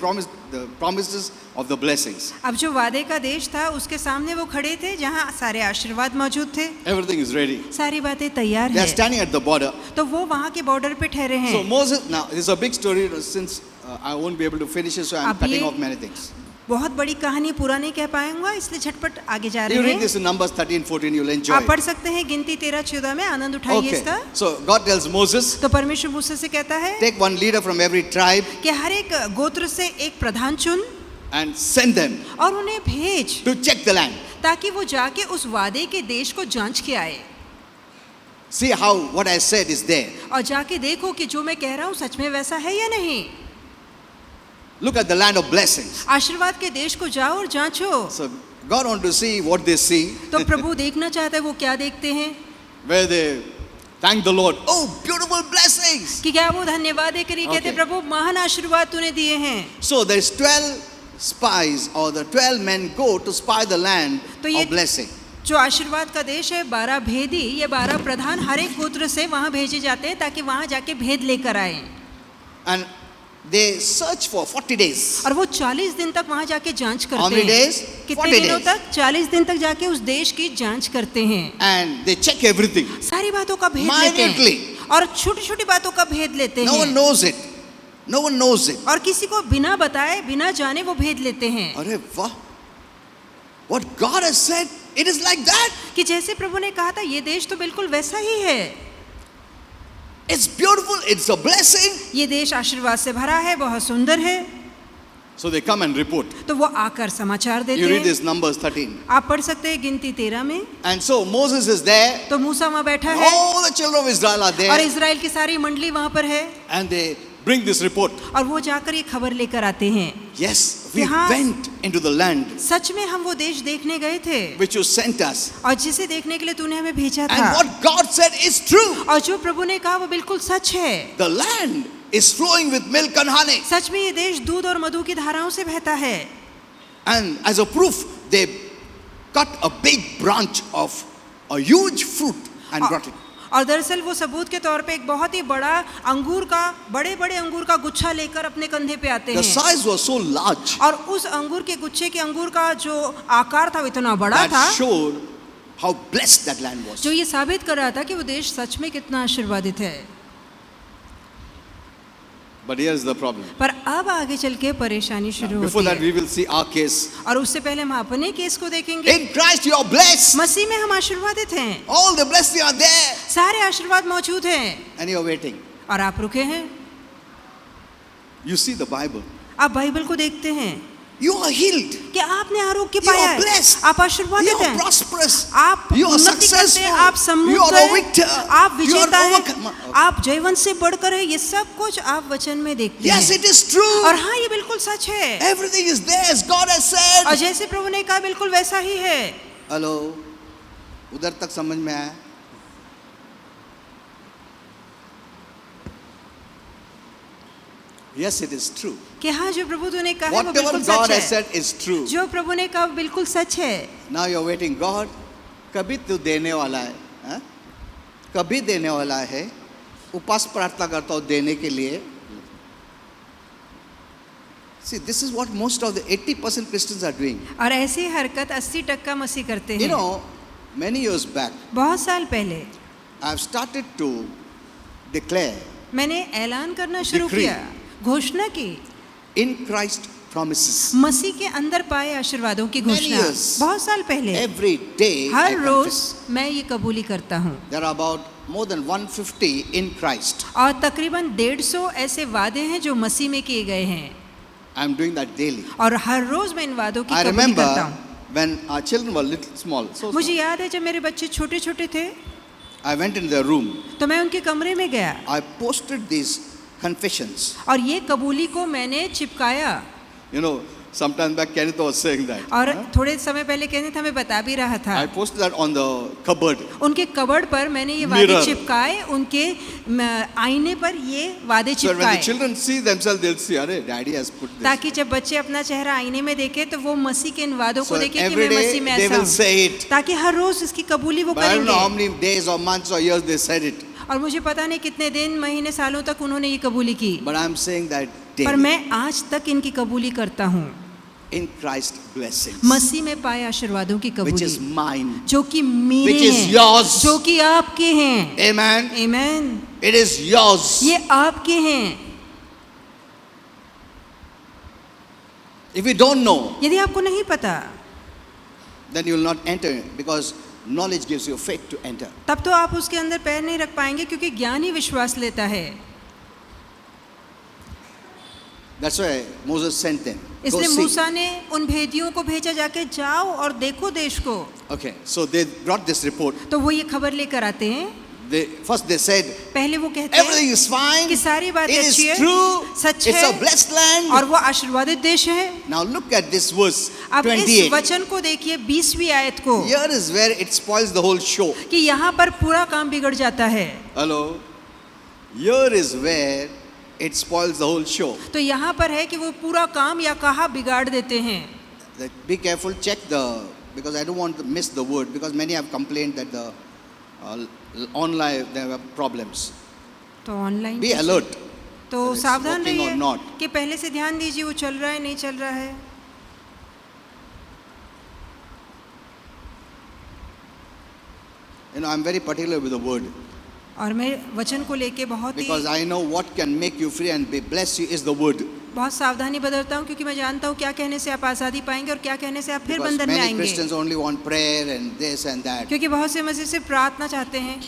Speaker 1: promises of the blessings.
Speaker 2: अब जो वादे का देश था उसके सामने वो खड़े थे जहाँ सारे आशीर्वाद मौजूद थे,
Speaker 1: Everything is ready.
Speaker 2: सारी बातें तैयार
Speaker 1: They are
Speaker 2: है,
Speaker 1: standing at the border.
Speaker 2: तो वो वहाँ के बॉर्डर पे ठहरे हैं.
Speaker 1: So Moses, now this is a big story since I won't be able to finish it, so I'm
Speaker 2: अब
Speaker 1: cutting
Speaker 2: ये-
Speaker 1: off many things.
Speaker 2: बहुत बड़ी कहानी पूरा नहीं कह पाऊंगा, इसलिए झटपट आगे जा
Speaker 1: You
Speaker 2: रहे
Speaker 1: read
Speaker 2: हैं.
Speaker 1: this in Numbers 13-14, you'll enjoy
Speaker 2: आप
Speaker 1: it.
Speaker 2: पढ़ सकते हैं गिनती 13-14 में, आनंद उठाइए
Speaker 1: Okay,
Speaker 2: इसका.
Speaker 1: so God tells Moses,
Speaker 2: तो परमेश्वर मूसा से कहता है
Speaker 1: take one leader from every tribe
Speaker 2: कि हर एक गोत्र से एक प्रधान चुन
Speaker 1: and send them
Speaker 2: और उन्हें भेज
Speaker 1: to check the land.
Speaker 2: ताकि वो जाके उस वादे के देश को जांच के आए
Speaker 1: See how what I said is there.
Speaker 2: और जाके देखो कि जो मैं कह रहा हूँ सच में वैसा है या नहीं.
Speaker 1: Look at the land of blessings.
Speaker 2: आशीर्वाद के देश को जाओ और जांचो.
Speaker 1: So God wants to see what they see,
Speaker 2: तो प्रभु देखना चाहता है वो क्या देखते हैं
Speaker 1: where they thank the Lord. Oh, beautiful blessings.
Speaker 2: कि क्या वो धन्यवाद देकर ये कहते
Speaker 1: Okay.
Speaker 2: प्रभु महान आशीर्वाद तूने दिए हैं.
Speaker 1: So there's 12 spies or the 12 men go to spy the land
Speaker 2: तो ये-
Speaker 1: of blessing.
Speaker 2: जो आशीर्वाद का देश है 12 भेदी, ये 12 प्रधान हर एक गोत्र से वहां भेजे जाते हैं ताकि वहां जाके भेद लेकर आए.
Speaker 1: And they search for 40 days.
Speaker 2: और वो 40 दिन तक वहां जाके जांच
Speaker 1: How
Speaker 2: करते
Speaker 1: many
Speaker 2: हैं.
Speaker 1: days?
Speaker 2: कितने
Speaker 1: 40
Speaker 2: दिनों
Speaker 1: days.
Speaker 2: तक? 40 दिन तक जाके उस देश की जांच करते हैं.
Speaker 1: And they check everything.
Speaker 2: सारी बातों का भेद लेते हैं
Speaker 1: Minutely.
Speaker 2: और छोटी छोटी बातों का भेद लेते
Speaker 1: No one
Speaker 2: हैं
Speaker 1: knows it. No one knows it.
Speaker 2: और किसी को बिना बताए बिना जाने वो भेद लेते हैं.
Speaker 1: अरे वाह. What God has said, it is like that.
Speaker 2: कि जैसे प्रभु ने कहा था ये देश तो बिल्कुल वैसा ही है.
Speaker 1: It's beautiful. It's a blessing.
Speaker 2: ये देश आशीर्वाद से भरा है, बहुत सुंदर है.
Speaker 1: So they come and report.
Speaker 2: तो वो आकर समाचार देते
Speaker 1: You read
Speaker 2: हैं.
Speaker 1: this Numbers 13.
Speaker 2: आप पढ़ सकते हैं गिनती 13 में.
Speaker 1: And so Moses is there.
Speaker 2: तो मूसा वहाँ बैठा है
Speaker 1: All the children of Israel are
Speaker 2: और
Speaker 1: there.
Speaker 2: इजराइल की सारी मंडली वहाँ पर है
Speaker 1: And they bring this report.
Speaker 2: और वो जाकर ये खबर लेकर आते हैं.
Speaker 1: Yes, we
Speaker 2: यहाँ-
Speaker 1: went into the land
Speaker 2: सच में हम वो देश देखने गए थे
Speaker 1: which you sent us.
Speaker 2: और जिसे देखने के लिए तूने हमें भेजा
Speaker 1: And
Speaker 2: था.
Speaker 1: what God said is true.
Speaker 2: और जो प्रभु ने कहा वो बिल्कुल सच है.
Speaker 1: The land is flowing with milk and honey.
Speaker 2: सच में ये देश दूध और मधु की धाराओं से बहता है.
Speaker 1: And as a proof, they cut a big branch of a huge fruit and brought it.
Speaker 2: और दरअसल वो सबूत के तौर पे एक बहुत ही बड़ा अंगूर का बड़े बड़े अंगूर का गुच्छा लेकर अपने कंधे पे आते
Speaker 1: The
Speaker 2: हैं.
Speaker 1: size was so large
Speaker 2: और उस अंगूर के गुच्छे के अंगूर का जो आकार था वो इतना बड़ा था
Speaker 1: that showed how blessed that land was.
Speaker 2: जो ये साबित कर रहा था कि वो देश सच में कितना आशीर्वादित है.
Speaker 1: But here's the problem.
Speaker 2: पर अब आगे चल के परेशानी शुरू
Speaker 1: Before
Speaker 2: होती
Speaker 1: that,
Speaker 2: है.
Speaker 1: we will see our case.
Speaker 2: और उससे पहले हम अपने केस को देखेंगे.
Speaker 1: In Christ, you are blessed.
Speaker 2: मसीह में हम आशीर्वादित हैं.
Speaker 1: All the blessings are there.
Speaker 2: सारे आशीर्वाद मौजूद हैं
Speaker 1: And you are waiting.
Speaker 2: और आप रुके हैं.
Speaker 1: You see the Bible.
Speaker 2: आप बाइबल को देखते हैं
Speaker 1: You are healed.
Speaker 2: कि आपने आरोग्य
Speaker 1: You
Speaker 2: पाया
Speaker 1: are
Speaker 2: है,
Speaker 1: blessed.
Speaker 2: आप
Speaker 1: You
Speaker 2: आशीर्वादित
Speaker 1: are
Speaker 2: हैं,
Speaker 1: prosperous.
Speaker 2: आप
Speaker 1: You are
Speaker 2: उन्नति करते
Speaker 1: successful.
Speaker 2: हैं, आप
Speaker 1: You
Speaker 2: समृद्ध
Speaker 1: are a
Speaker 2: हैं,
Speaker 1: victor.
Speaker 2: आप
Speaker 1: You are
Speaker 2: विजेता हैं,
Speaker 1: overcomer.
Speaker 2: आप जयवंत से बढ़कर है. ये सब कुछ आप वचन में देखते
Speaker 1: Yes,
Speaker 2: हैं.
Speaker 1: it is true.
Speaker 2: और हाँ, ये बिल्कुल सच है.
Speaker 1: Everything is there as God has said.
Speaker 2: और जैसे प्रभु ने कहा बिल्कुल वैसा ही है.
Speaker 1: हेलो, उधर तक समझ में आया? Yes, it is true.
Speaker 2: कि हाँ जो प्रभु तूने कहा है वो
Speaker 1: Whatever
Speaker 2: बिल्कुल
Speaker 1: God
Speaker 2: सच
Speaker 1: has
Speaker 2: है.
Speaker 1: said is true.
Speaker 2: जो प्रभु ने कहा वो बिल्कुल सच है.
Speaker 1: Now you're waiting, God, कभी तू देने वाला है, हाँ? कभी देने वाला है. उपास प्रार्थना करता हूँ देने के लिए. See, this is what most of the 80% Christians are doing.
Speaker 2: और ऐसी हरकत 80% मसीह करते
Speaker 1: You
Speaker 2: हैं.
Speaker 1: know, many years back,
Speaker 2: बहुत साल पहले
Speaker 1: I've started to declare
Speaker 2: मैंने ऐलान करना शुरू
Speaker 1: Decree.
Speaker 2: किया, घोषणा की,
Speaker 1: in Christ promises.
Speaker 2: मसीह के अंदर पाए आशीर्वादों की
Speaker 1: Many
Speaker 2: घोषणा.
Speaker 1: years.
Speaker 2: बहुत साल पहले
Speaker 1: Every day, I
Speaker 2: her rose
Speaker 1: confess.
Speaker 2: मैं ये कबूली करता हूँ.
Speaker 1: There are about more than 150 in Christ.
Speaker 2: और तकरीबन 150 ऐसे वादे हैं जो मसीह में किए गए हैं.
Speaker 1: I'm doing that daily.
Speaker 2: और हर रोज मैं इन वादों की
Speaker 1: I
Speaker 2: कबूली
Speaker 1: remember
Speaker 2: करता हूँ.
Speaker 1: when our children were little small. So
Speaker 2: मुझे याद है जब मेरे बच्चे छोटे छोटे थे
Speaker 1: I went in their room.
Speaker 2: तो मैं उनके कमरे में गया
Speaker 1: I posted these confessions.
Speaker 2: और ये कबूली को मैंने चिपकाया.
Speaker 1: You know, sometime back Kenneth was saying that.
Speaker 2: और थोड़े समय पहले कहने था मैं बता भी रहा था.
Speaker 1: I posted that on the cupboard.
Speaker 2: उनके कबर्ड पर मैंने ये वादे
Speaker 1: Mirror.
Speaker 2: चिपकाए, उनके आईने पर ये वादे
Speaker 1: So when the
Speaker 2: चिपकाए
Speaker 1: children see themselves, they'll see, "Arey, Daddy has put this."
Speaker 2: ताकि जब बच्चे अपना चेहरा आईने में देखे तो वो मसीह के इन वादों को
Speaker 1: So
Speaker 2: देखे कि
Speaker 1: every
Speaker 2: मैं मसीह
Speaker 1: day
Speaker 2: में
Speaker 1: they
Speaker 2: ऐसा
Speaker 1: will
Speaker 2: हूँ.
Speaker 1: say it.
Speaker 2: ताकि हर रोज इसकी कबूली वो
Speaker 1: But I don't know how
Speaker 2: करेंगे.
Speaker 1: many days or months or years they said it.
Speaker 2: और मुझे पता नहीं कितने दिन, महीने, सालों तक उन्होंने ये कबूली की,
Speaker 1: But I'm saying that
Speaker 2: पर
Speaker 1: daily,
Speaker 2: मैं आज तक इनकी कबूली करता हूँ।
Speaker 1: in Christ blessings,
Speaker 2: मसीह में पाए आशीर्वादों की
Speaker 1: which is
Speaker 2: कबूली,
Speaker 1: mine.
Speaker 2: जो कि मेरे
Speaker 1: Which is
Speaker 2: हैं,
Speaker 1: yours.
Speaker 2: जो कि आपके हैं।
Speaker 1: Amen.
Speaker 2: आमीन।
Speaker 1: It is yours.
Speaker 2: ये आपके हैं।
Speaker 1: If you don't know,
Speaker 2: यदि आपको नहीं पता,
Speaker 1: then you will not enter because knowledge gives you faith to enter.
Speaker 2: तब तो आप उसके अंदर पैर नहीं रख पाएंगे, क्योंकि ज्ञान ही विश्वास लेता है।
Speaker 1: That's why Moses sent them. Go
Speaker 2: इसलिए
Speaker 1: see.
Speaker 2: मूसा ने उन भेदियों को भेजा, जाके जाओ और देखो देश को।
Speaker 1: Okay, so they brought this report.
Speaker 2: तो वो ये खबर लेकर आते हैं।
Speaker 1: First they said,
Speaker 2: पहले वो कहते हैं
Speaker 1: everything is fine.
Speaker 2: कि सारी बातें
Speaker 1: It is
Speaker 2: अच्छी है,
Speaker 1: true.
Speaker 2: सच
Speaker 1: It's
Speaker 2: है,
Speaker 1: a blessed land.
Speaker 2: और वो आशीर्वादित देश है।
Speaker 1: Now look at this verse
Speaker 2: अब इस
Speaker 1: 28.
Speaker 2: वचन को देखिए 20वीं आयत को,
Speaker 1: Here is where it spoils the whole show.
Speaker 2: कि यहाँ पर पूरा काम बिगड़ जाता है।
Speaker 1: Hello? Here is where it spoils the whole show.
Speaker 2: तो यहाँ पर है कि वो पूरा काम या कहा बिगाड़ देते हैं।
Speaker 1: Be careful, check because I don't want to miss the word, because many have complained that the online there were problems.
Speaker 2: तो ऑनलाइन
Speaker 1: Be alert.
Speaker 2: तो
Speaker 1: whether it's
Speaker 2: सावधान
Speaker 1: working or
Speaker 2: रहिए
Speaker 1: not.
Speaker 2: कि पहले से ध्यान दीजिए वो चल रहा है नहीं चल रहा है।
Speaker 1: You know, I'm very particular with the word,
Speaker 2: और मैं वचन को लेके बहुत
Speaker 1: because
Speaker 2: he
Speaker 1: I know what can make you free and bless you is the word.
Speaker 2: बहुत सावधानी बदलता हूँ, क्योंकि मैं जानता हूँ क्या कहने से आप आज़ादी पाएंगे और क्या कहने से आप फिर
Speaker 1: Because
Speaker 2: बंधन में
Speaker 1: many
Speaker 2: आएंगे।
Speaker 1: Christians only want prayer and this and that.
Speaker 2: क्योंकि बहुत से मसीह सिर्फ प्रार्थना चाहते हैं।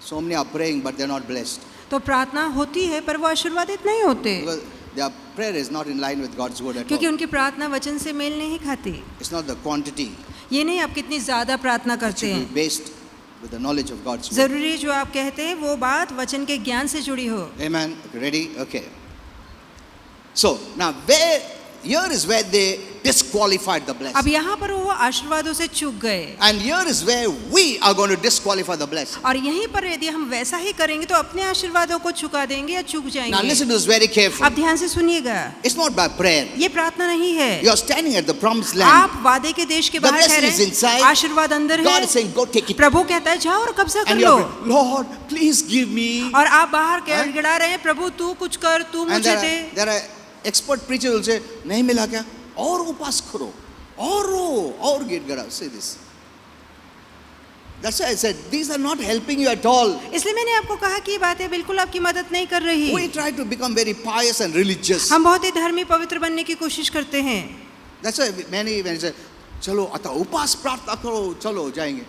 Speaker 1: So many are praying, but they're not blessed.
Speaker 2: तो प्रार्थना होती है पर वो आशीर्वादित नहीं होते,
Speaker 1: Because their prayer is not in line with God's word at
Speaker 2: क्योंकि
Speaker 1: all.
Speaker 2: उनकी प्रार्थना वचन से मेल नहीं खाती।
Speaker 1: It's not the quantity.
Speaker 2: ये नहीं आप कितनी ज़्यादा प्रार्थना
Speaker 1: It
Speaker 2: करते
Speaker 1: should
Speaker 2: हैं,
Speaker 1: be based with the knowledge of God's word.
Speaker 2: ज़रूरी जो आप कहते हैं वो बात वचन के ज्ञान से जुड़ी हो।
Speaker 1: Amen. Okay, ready? Okay. So now here is where they disqualified the
Speaker 2: अब
Speaker 1: blessing.
Speaker 2: यहाँ पर वो आशीर्वादों से चूक गए,
Speaker 1: And here is where we are going to disqualify the blessing.
Speaker 2: और यहीं पर यदि हम वैसा ही करेंगे तो अपने आशीर्वादों को चुका देंगे या चूक
Speaker 1: Now
Speaker 2: जाएंगे।
Speaker 1: listen to this very carefully.
Speaker 2: अब ध्यान से सुनिएगा,
Speaker 1: It's not by prayer.
Speaker 2: ये प्रार्थना नहीं है।
Speaker 1: You are standing at the promised land.
Speaker 2: आप वादे के देश के
Speaker 1: The
Speaker 2: बाहर
Speaker 1: blessing
Speaker 2: ठहरे
Speaker 1: is inside.
Speaker 2: हैं, आशीर्वाद अंदर
Speaker 1: God
Speaker 2: है।
Speaker 1: is saying, go take it.
Speaker 2: प्रभु कहता है जाओ और कब्जा कर
Speaker 1: And
Speaker 2: low,
Speaker 1: you're praying, Lord, please give me.
Speaker 2: और आप बाहर
Speaker 1: हाँ?
Speaker 2: गिड़ा रहे हैं, प्रभु तू कुछ कर, तू
Speaker 1: And
Speaker 2: मुझे दे।
Speaker 1: there are expert preachers will say, नहीं मिला क्या? और उपास करो, और रो, और गिड़गिड़ाओ. Say this. That's why I said these are not helping you at all.
Speaker 2: इसलिए मैंने आपको कहा कि ये बातें बिल्कुल आपकी मदद नहीं कर रही।
Speaker 1: We try to become very pious and religious.
Speaker 2: हम बहुत ही धर्मी पवित्र बनने की कोशिश करते हैं।
Speaker 1: That's why many when say, चलो अतः उपास प्रार्थना करो, चलो जाएंगे.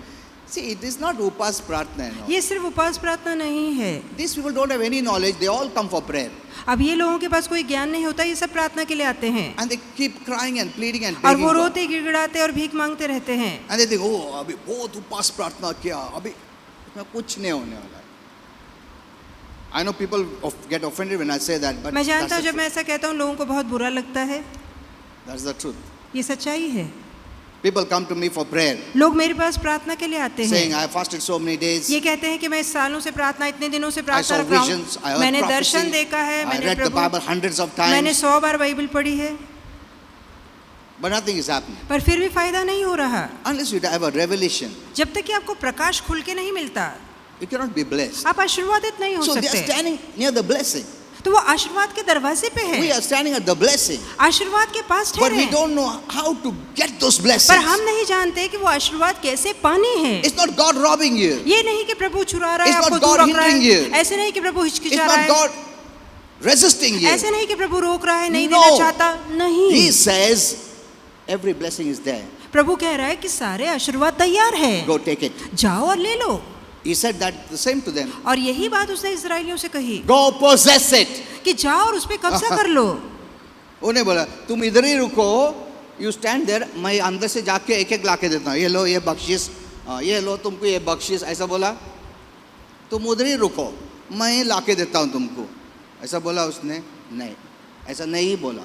Speaker 1: See, it is not upas pratna. No.
Speaker 2: ये सिर्फ उपवास प्रार्थना नहीं है।
Speaker 1: These people don't have any knowledge. They all come for prayer.
Speaker 2: अब ये लोगों के पास कोई ज्ञान नहीं होता, ये सब प्रार्थना के लिए आते हैं,
Speaker 1: And they keep crying and pleading and
Speaker 2: और
Speaker 1: begging
Speaker 2: वो
Speaker 1: God.
Speaker 2: रोते गिड़गिड़ाते और भीख मांगते रहते हैं।
Speaker 1: And they think, oh, अभी बहुत उपास प्रार्थना किया, अभी इसमें कुछ नहीं होने वाला है. I know people get offended when I say that, but
Speaker 2: मैं जानता
Speaker 1: that's
Speaker 2: हूँ
Speaker 1: the
Speaker 2: जब मैं ऐसा कहता हूँ लोगों को बहुत बुरा लगता है,
Speaker 1: truth. That's the truth.
Speaker 2: ये सच्चाई है।
Speaker 1: People come to me for prayer,
Speaker 2: लोग मेरे पास प्रार्थना के लिए आते
Speaker 1: saying,
Speaker 2: हैं,
Speaker 1: I fasted so many days.
Speaker 2: ये कहते हैं कि मैं इस सालों से प्रार्थना, इतने दिनों से
Speaker 1: I
Speaker 2: प्रार्थना
Speaker 1: saw
Speaker 2: रख रहा
Speaker 1: visions. I
Speaker 2: हूँ,
Speaker 1: heard
Speaker 2: मैंने
Speaker 1: prophecy.
Speaker 2: दर्शन देखा है,
Speaker 1: I
Speaker 2: मैंने
Speaker 1: read the Bible
Speaker 2: Prabhu,
Speaker 1: hundreds of
Speaker 2: मैंने
Speaker 1: times,
Speaker 2: 100 बार बाइबल पढ़ी है,
Speaker 1: but nothing is happening.
Speaker 2: पर फिर भी फायदा नहीं हो रहा।
Speaker 1: Unless you have a revelation,
Speaker 2: जब तक कि आपको प्रकाश खुल के नहीं मिलता,
Speaker 1: you cannot be blessed.
Speaker 2: आप आशीर्वादित नहीं हो
Speaker 1: So they are
Speaker 2: सकते।
Speaker 1: standing near the blessing.
Speaker 2: तो वो आशीर्वाद के दरवाजे पे
Speaker 1: We
Speaker 2: है,
Speaker 1: are standing at the blessing,
Speaker 2: आशीर्वाद के पास
Speaker 1: but
Speaker 2: ठहरे
Speaker 1: we
Speaker 2: हैं,
Speaker 1: don't know how to get those
Speaker 2: पर
Speaker 1: blessings.
Speaker 2: हम नहीं जानते कि वो आशीर्वाद कैसे पाने हैं।
Speaker 1: It's not God robbing you.
Speaker 2: ये नहीं कि प्रभु चुरा रहा है,
Speaker 1: It's
Speaker 2: आपको
Speaker 1: not
Speaker 2: दूर
Speaker 1: God
Speaker 2: रख रहा
Speaker 1: hindering you.
Speaker 2: है, ऐसे नहीं कि प्रभु
Speaker 1: It's
Speaker 2: हिचकिचा रहा
Speaker 1: not
Speaker 2: है,
Speaker 1: God resisting you.
Speaker 2: ऐसे नहीं कि प्रभु रोक रहा है, नहीं
Speaker 1: No.
Speaker 2: देना चाहता, नहीं।
Speaker 1: He says every blessing is there.
Speaker 2: प्रभु कह रहा है कि सारे आशीर्वाद तैयार है,
Speaker 1: Go take it.
Speaker 2: जाओ और ले लो।
Speaker 1: He said that the same to them.
Speaker 2: और यही बात उसने इजराइलियों से कही
Speaker 1: Go possess it.
Speaker 2: कि जाओ और उस पे कब्जा कर लो।
Speaker 1: उन्हें बोला तुम इधर ही रुको, you stand there, मैं अंदर से जाके एक एक लाके देता हूँ, ये लो ये बख्शिश, ये लो तुमको ये बख्शिश, ऐसा बोला, तुम उधर ही रुको, मैं लाके देता हूँ तुमको, ऐसा बोला उसने? नहीं, ऐसा नहीं बोला.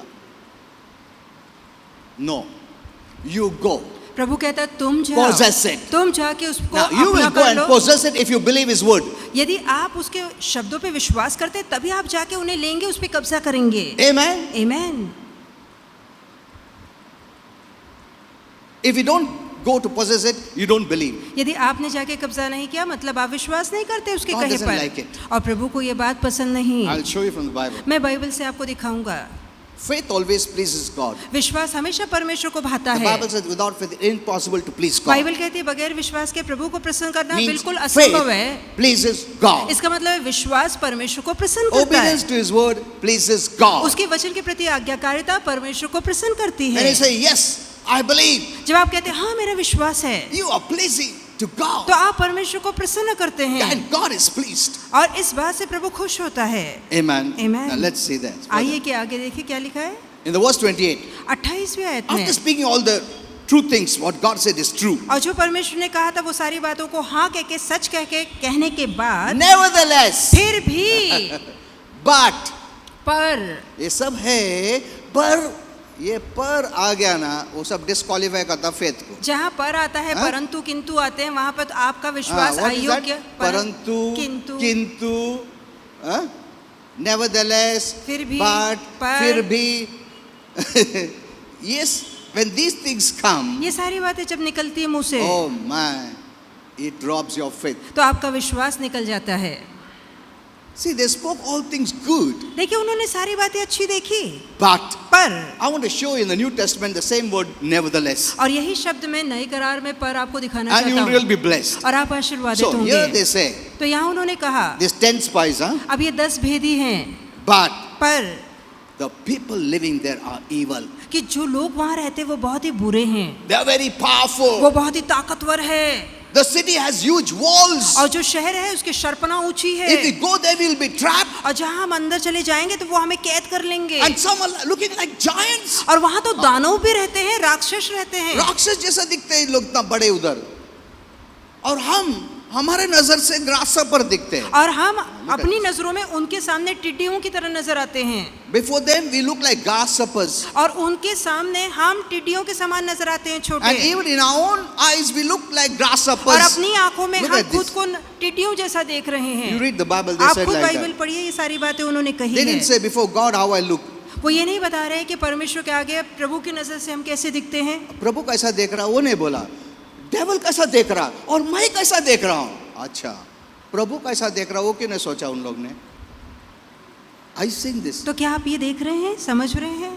Speaker 1: No, you go.
Speaker 2: प्रभु कहता है तुम जाओ,
Speaker 1: Possess it.
Speaker 2: तुम जाके उसको
Speaker 1: Now you
Speaker 2: अपना
Speaker 1: will go
Speaker 2: कर
Speaker 1: and
Speaker 2: low.
Speaker 1: possess it if you believe His word.
Speaker 2: यदि आप उसके शब्दों पे विश्वास करते तभी आप जाके उन्हें लेंगे, उस पे कब्जा करेंगे।
Speaker 1: Amen.
Speaker 2: आमीन।
Speaker 1: If you don't go to possess it, you don't believe.
Speaker 2: यदि आपने जाके कब्जा नहीं किया मतलब आप विश्वास नहीं करते उसके
Speaker 1: God
Speaker 2: कहे
Speaker 1: doesn't like it.
Speaker 2: पर। और प्रभु को ये बात पसंद नहीं।
Speaker 1: I'll show you from the Bible.
Speaker 2: मैं बाइबल से आपको दिखाऊंगा।
Speaker 1: Faith always pleases God.
Speaker 2: विश्वास हमेशा परमेश्वर को भाता
Speaker 1: The
Speaker 2: है।
Speaker 1: Bible says without faith it's impossible to please God.
Speaker 2: Bible कहती है बगैर विश्वास के प्रभु को प्रसन्न करना
Speaker 1: Means
Speaker 2: बिल्कुल असंभव है।
Speaker 1: faith pleases God.
Speaker 2: इसका मतलब है विश्वास परमेश्वर को प्रसन्न करता है।
Speaker 1: Obedience to His word pleases God.
Speaker 2: उसके वचन के प्रति आज्ञाकारिता परमेश्वर को प्रसन्न करती
Speaker 1: When
Speaker 2: है।
Speaker 1: you say yes, I believe,
Speaker 2: जब आप कहते हैं हाँ मेरा विश्वास है,
Speaker 1: you are pleasing to God.
Speaker 2: तो आप परमेश्वर को प्रसन्न करते हैं
Speaker 1: And God is pleased.
Speaker 2: और इस बात से प्रभु खुश होता है।
Speaker 1: Amen.
Speaker 2: Amen.
Speaker 1: Now let's see that.
Speaker 2: आइए कि आगे देखिए क्या लिखा है।
Speaker 1: In the verse 28,
Speaker 2: 28वीं आयत में
Speaker 1: after speaking all the true things, what God said is true.
Speaker 2: और जो परमेश्वर ने कहा था वो सारी बातों को हाँ कह के सच कह के कहने के बाद
Speaker 1: Nevertheless,
Speaker 2: फिर भी
Speaker 1: but,
Speaker 2: पर
Speaker 1: ये सब है, पर ये पर आ गया ना, वो सब डिस्क्वालीफाई करता फेथ को.
Speaker 2: जहाँ पर आता है
Speaker 1: हाँ?
Speaker 2: परंतु किंतु आते हैं वहाँ पर आपका विश्वास
Speaker 1: What is that?
Speaker 2: अयोग्य
Speaker 1: परंतु,
Speaker 2: किंतु
Speaker 1: किंतु, nevertheless,
Speaker 2: फिर भी,
Speaker 1: but,
Speaker 2: पर,
Speaker 1: फिर भी. Yes, when these things come,
Speaker 2: ये सारी बातें जब निकलती है मुंह से
Speaker 1: oh my, it robs your faith.
Speaker 2: तो आपका विश्वास निकल जाता है।
Speaker 1: See, they spoke all things good,
Speaker 2: देखिए उन्होंने सारी बातें अच्छी देखी
Speaker 1: but
Speaker 2: पर
Speaker 1: I want to show you in the New Testament the same word, nevertheless,
Speaker 2: और यही शब्द मैं नए करार में पर आपको दिखाना
Speaker 1: and you
Speaker 2: चाहता
Speaker 1: will really
Speaker 2: हूँ
Speaker 1: be blessed.
Speaker 2: और आप आशीर्वादित
Speaker 1: So here
Speaker 2: होंगे।
Speaker 1: they say,
Speaker 2: तो यहाँ उन्होंने कहा
Speaker 1: this 10 spies, huh?
Speaker 2: अब ये 10 भेदी हैं
Speaker 1: But
Speaker 2: पर
Speaker 1: the people living there are evil.
Speaker 2: कि जो लोग वहाँ रहते हैं वो बहुत ही बुरे हैं,
Speaker 1: They are very powerful.
Speaker 2: वो बहुत ही ताकतवर है
Speaker 1: The city has huge walls.
Speaker 2: और जो शहर है उसकी शर्पणा ऊंची है
Speaker 1: If we go there, we will be trapped.
Speaker 2: और जहाँ हम अंदर चले जाएंगे तो वो हमें कैद कर लेंगे
Speaker 1: And some are looking like giants.
Speaker 2: और वहाँ तो दानव भी रहते हैं, राक्षस रहते हैं
Speaker 1: राक्षस जैसा दिखते हैं लोग इतना बड़े उधर. और हम हमारे नजर से ग्रासहॉपर दिखते हैं.
Speaker 2: और हम अपनी नजरों में उनके सामने टिड्डियों की तरह नजर आते हैं
Speaker 1: Before them, we look like grasshoppers.
Speaker 2: और उनके सामने हम टिड्डियों के समान नजर आते हैं
Speaker 1: And
Speaker 2: छोटे
Speaker 1: even in our own eyes, we look like
Speaker 2: और
Speaker 1: grasshoppers.
Speaker 2: अपनी आंखों में
Speaker 1: Look
Speaker 2: हम
Speaker 1: at
Speaker 2: खुद
Speaker 1: this.
Speaker 2: को टिड्डियों जैसा देख रहे
Speaker 1: You
Speaker 2: हैं।
Speaker 1: read the Bible, they
Speaker 2: आप
Speaker 1: said
Speaker 2: खुद
Speaker 1: like
Speaker 2: बाइबल
Speaker 1: that.
Speaker 2: पढ़िए, ये सारी बातें उन्होंने कही
Speaker 1: They
Speaker 2: हैं।
Speaker 1: didn't say before God how I look.
Speaker 2: वो ये नहीं बता रहे कि परमेश्वर के आगे प्रभु की नजर से हम कैसे दिखते हैं।
Speaker 1: प्रभु कैसा देख रहा वो नहीं बोला. डेविल कैसा देख रहा और मैं कैसा देख रहा हूँ. अच्छा, प्रभु कैसा देख रहा वो क्यों नहीं सोचा उन लोग ने. I sing this.
Speaker 2: तो क्या आप ये देख रहे हैं, समझ रहे हैं?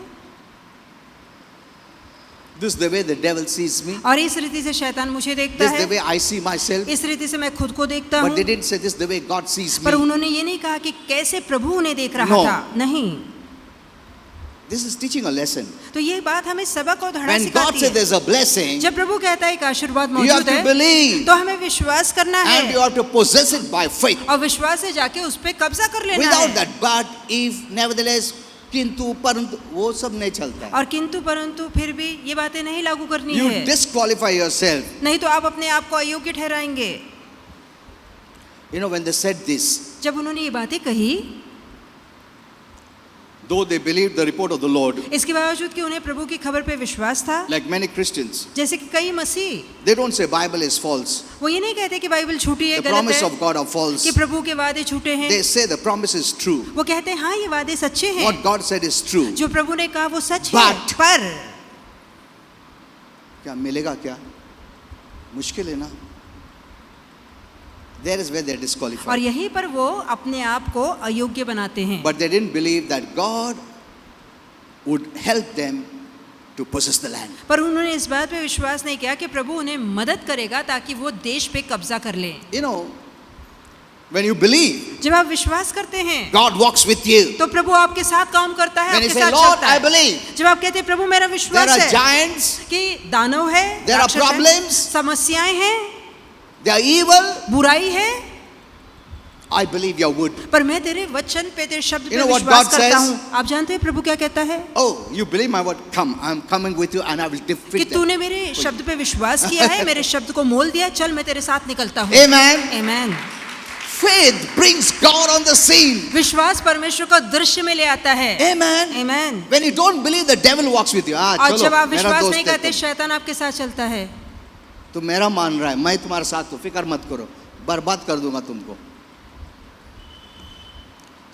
Speaker 1: This is the way the devil sees me.
Speaker 2: और इस रीति से शैतान मुझे देखता
Speaker 1: This is the
Speaker 2: है,
Speaker 1: way I see myself.
Speaker 2: इस रीति से मैं खुद को देखता
Speaker 1: But they
Speaker 2: हूँ।
Speaker 1: didn't say this is the way God sees me.
Speaker 2: पर उन्होंने ये नहीं कहा कि कैसे प्रभु उन्हें देख रहा
Speaker 1: No.
Speaker 2: था, नहीं।
Speaker 1: This is teaching a lesson.
Speaker 2: तो ये बात हमें सबक और धड़ा
Speaker 1: When God
Speaker 2: सिखाती
Speaker 1: says
Speaker 2: है।
Speaker 1: there's a blessing,
Speaker 2: जब प्रभु कहता है कि आशीर्वाद
Speaker 1: you have
Speaker 2: मौजूद
Speaker 1: to
Speaker 2: है
Speaker 1: believe
Speaker 2: तो हमें विश्वास करना
Speaker 1: and you
Speaker 2: है
Speaker 1: have to possess it by faith.
Speaker 2: और विश्वास से जाके उस पे कब्जा कर लेना
Speaker 1: Without
Speaker 2: है।
Speaker 1: that, but if, nevertheless, किंतु परंतु वो सब नहीं चलता है.
Speaker 2: और किंतु परंतु फिर भी ये बातें नहीं लागू करनी
Speaker 1: You
Speaker 2: है,
Speaker 1: disqualify yourself.
Speaker 2: नहीं तो आप अपने आप को अयोग्य ठहराएंगे।
Speaker 1: You know, when they said this,
Speaker 2: जब उन्होंने ये बातें कही,
Speaker 1: though they believed the report of the Lord,
Speaker 2: इसके बावजूद कि उन्हें प्रभु की खबर पे विश्वास था,
Speaker 1: like many Christians,
Speaker 2: जैसे कि कई मसीह,
Speaker 1: they don't say Bible is false.
Speaker 2: वो ये नहीं कहते कि बाइबल झूठी है,
Speaker 1: The
Speaker 2: गलत
Speaker 1: promise
Speaker 2: है,
Speaker 1: of God are false.
Speaker 2: कि प्रभु के वादे झूठे हैं।
Speaker 1: They say the promise is true.
Speaker 2: वो कहते हैं हाँ ये वादे सच्चे हैं,
Speaker 1: What God said is true.
Speaker 2: जो प्रभु ने कहा वो सच है।
Speaker 1: But-
Speaker 2: पर
Speaker 1: क्या मिलेगा क्या? मुश्किल है ना. There is where they are
Speaker 2: और
Speaker 1: disqualified.
Speaker 2: यहीं पर वो अपने आप को अयोग्य बनाते हैं।
Speaker 1: But they didn't believe that God would help them to possess the land.
Speaker 2: पर उन्होंने इस बात पे विश्वास नहीं किया कि प्रभु उन्हें मदद करेगा ताकि वो देश पे कब्जा कर ले।
Speaker 1: You know, when you believe,
Speaker 2: जब आप विश्वास करते हैं
Speaker 1: God walks with you.
Speaker 2: तो प्रभु आपके साथ काम करता है,
Speaker 1: When you
Speaker 2: आपके
Speaker 1: say,
Speaker 2: साथ
Speaker 1: Lord,
Speaker 2: चलता
Speaker 1: I
Speaker 2: है।
Speaker 1: believe,
Speaker 2: जब आप कहते हैं प्रभु मेरा
Speaker 1: there
Speaker 2: विश्वास
Speaker 1: are
Speaker 2: है
Speaker 1: giants,
Speaker 2: कि दानव है,
Speaker 1: there are
Speaker 2: राक्षस है,
Speaker 1: problems,
Speaker 2: समस्याएं हैं,
Speaker 1: they are evil,
Speaker 2: बुराई है,
Speaker 1: I believe your word.
Speaker 2: पर मैं तेरे वचन पे, तेरे शब्द
Speaker 1: You
Speaker 2: पे
Speaker 1: know what
Speaker 2: विश्वास
Speaker 1: God
Speaker 2: करता
Speaker 1: says?
Speaker 2: हूँ। आप जानते हैं प्रभु क्या कहता है?
Speaker 1: Oh, you believe my word? Come, I'm coming with you and I will
Speaker 2: कि
Speaker 1: defeat them.
Speaker 2: तूने मेरे शब्द पे विश्वास किया है, मेरे शब्द को मोल दिया, चल मैं तेरे साथ निकलता हूँ।
Speaker 1: Amen.
Speaker 2: आमीन।
Speaker 1: Faith brings God on the scene.
Speaker 2: विश्वास परमेश्वर को दृश्य में ले आता है।
Speaker 1: Amen.
Speaker 2: आमीन।
Speaker 1: When you don't believe, the devil walks with you.
Speaker 2: और
Speaker 1: चलो,
Speaker 2: जब आप
Speaker 1: मेरा
Speaker 2: विश्वास
Speaker 1: दोस्त
Speaker 2: नहीं
Speaker 1: है
Speaker 2: करते,
Speaker 1: तुम.
Speaker 2: शैतान आपके साथ चलता है।
Speaker 1: तो मेरा मान रहा है, मैं तुम्हारे साथ हूँ, फिक्र मत करो, बर्बाद कर दूंगा तुमको.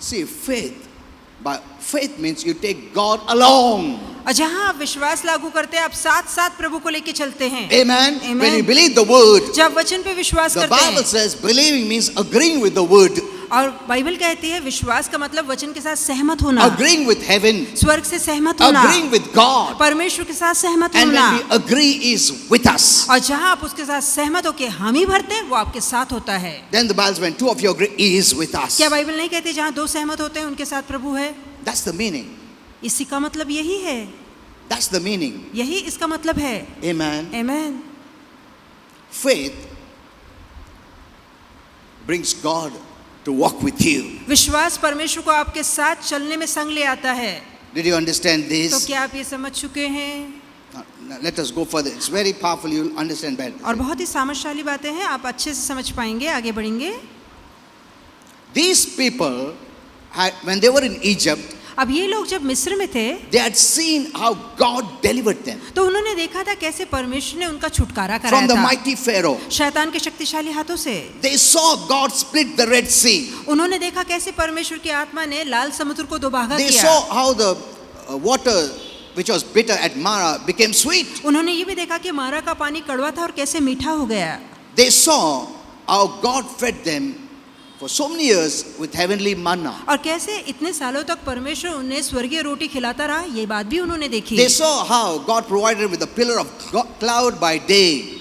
Speaker 1: See, faith means you take God along.
Speaker 2: और जहाँ आप विश्वास लागू करते हैं, आप साथ साथ प्रभु को लेके चलते हैं।
Speaker 1: Amen.
Speaker 2: Amen.
Speaker 1: When you believe the word,
Speaker 2: जब वचन पे विश्वास
Speaker 1: the
Speaker 2: करते
Speaker 1: Bible
Speaker 2: हैं,
Speaker 1: says believing means agreeing with the word,
Speaker 2: और बाइबल कहती है विश्वास का मतलब वचन के साथ सहमत होना,
Speaker 1: agreeing with heaven,
Speaker 2: स्वर्ग से सहमत होना,
Speaker 1: agreeing with God.
Speaker 2: परमेश्वर के साथ सहमत
Speaker 1: And
Speaker 2: होना।
Speaker 1: when we agree is with us.
Speaker 2: और जहाँ आप उसके साथ सहमत होके हामी भरते हैं, वो आपके साथ होता है।
Speaker 1: Then the Bible says when two of you agree is with us.
Speaker 2: क्या बाइबल नहीं कहती जहाँ दो सहमत होते हैं उनके साथ प्रभु है?
Speaker 1: That's the meaning.
Speaker 2: इसी का मतलब यही है,
Speaker 1: That's the meaning.
Speaker 2: यही इसका मतलब है।
Speaker 1: Amen.
Speaker 2: Amen.
Speaker 1: Faith brings God to walk with you.
Speaker 2: विश्वास परमेश्वर को आपके साथ चलने में संग ले आता है।
Speaker 1: Did you understand
Speaker 2: तो
Speaker 1: this?
Speaker 2: क्या आप ये समझ चुके हैं?
Speaker 1: Now, let us go further. It's very powerful. You'll understand better.
Speaker 2: और बहुत ही सामर्थ्यशाली बातें हैं, आप अच्छे से समझ पाएंगे, आगे बढ़ेंगे।
Speaker 1: These people, when they were in Egypt,
Speaker 2: अब ये लोग जब मिस्र में थे,
Speaker 1: they had seen how God delivered them
Speaker 2: तो उन्होंने देखा था कैसे परमेश्वर ने उनका छुटकारा
Speaker 1: from
Speaker 2: कराया
Speaker 1: the
Speaker 2: था
Speaker 1: mighty Pharaoh.
Speaker 2: शैतान के शक्तिशाली हाथों से।
Speaker 1: They saw God split the Red Sea.
Speaker 2: उन्होंने देखा कैसे परमेश्वर की आत्मा ने लाल समुद्र को दो भागा
Speaker 1: They
Speaker 2: किया।
Speaker 1: saw how the water which was bitter at Mara became sweet.
Speaker 2: उन्होंने ये भी देखा कि मारा का पानी कड़वा था और कैसे मीठा हो गया।
Speaker 1: They saw how God fed them for so many years with heavenly manna.
Speaker 2: और कैसे इतने सालों तक परमेश्वर उन्हें स्वर्गीय रोटी खिलाता रहा, ये बात भी उन्होंने देखी।
Speaker 1: They saw how God provided with a pillar of cloud by day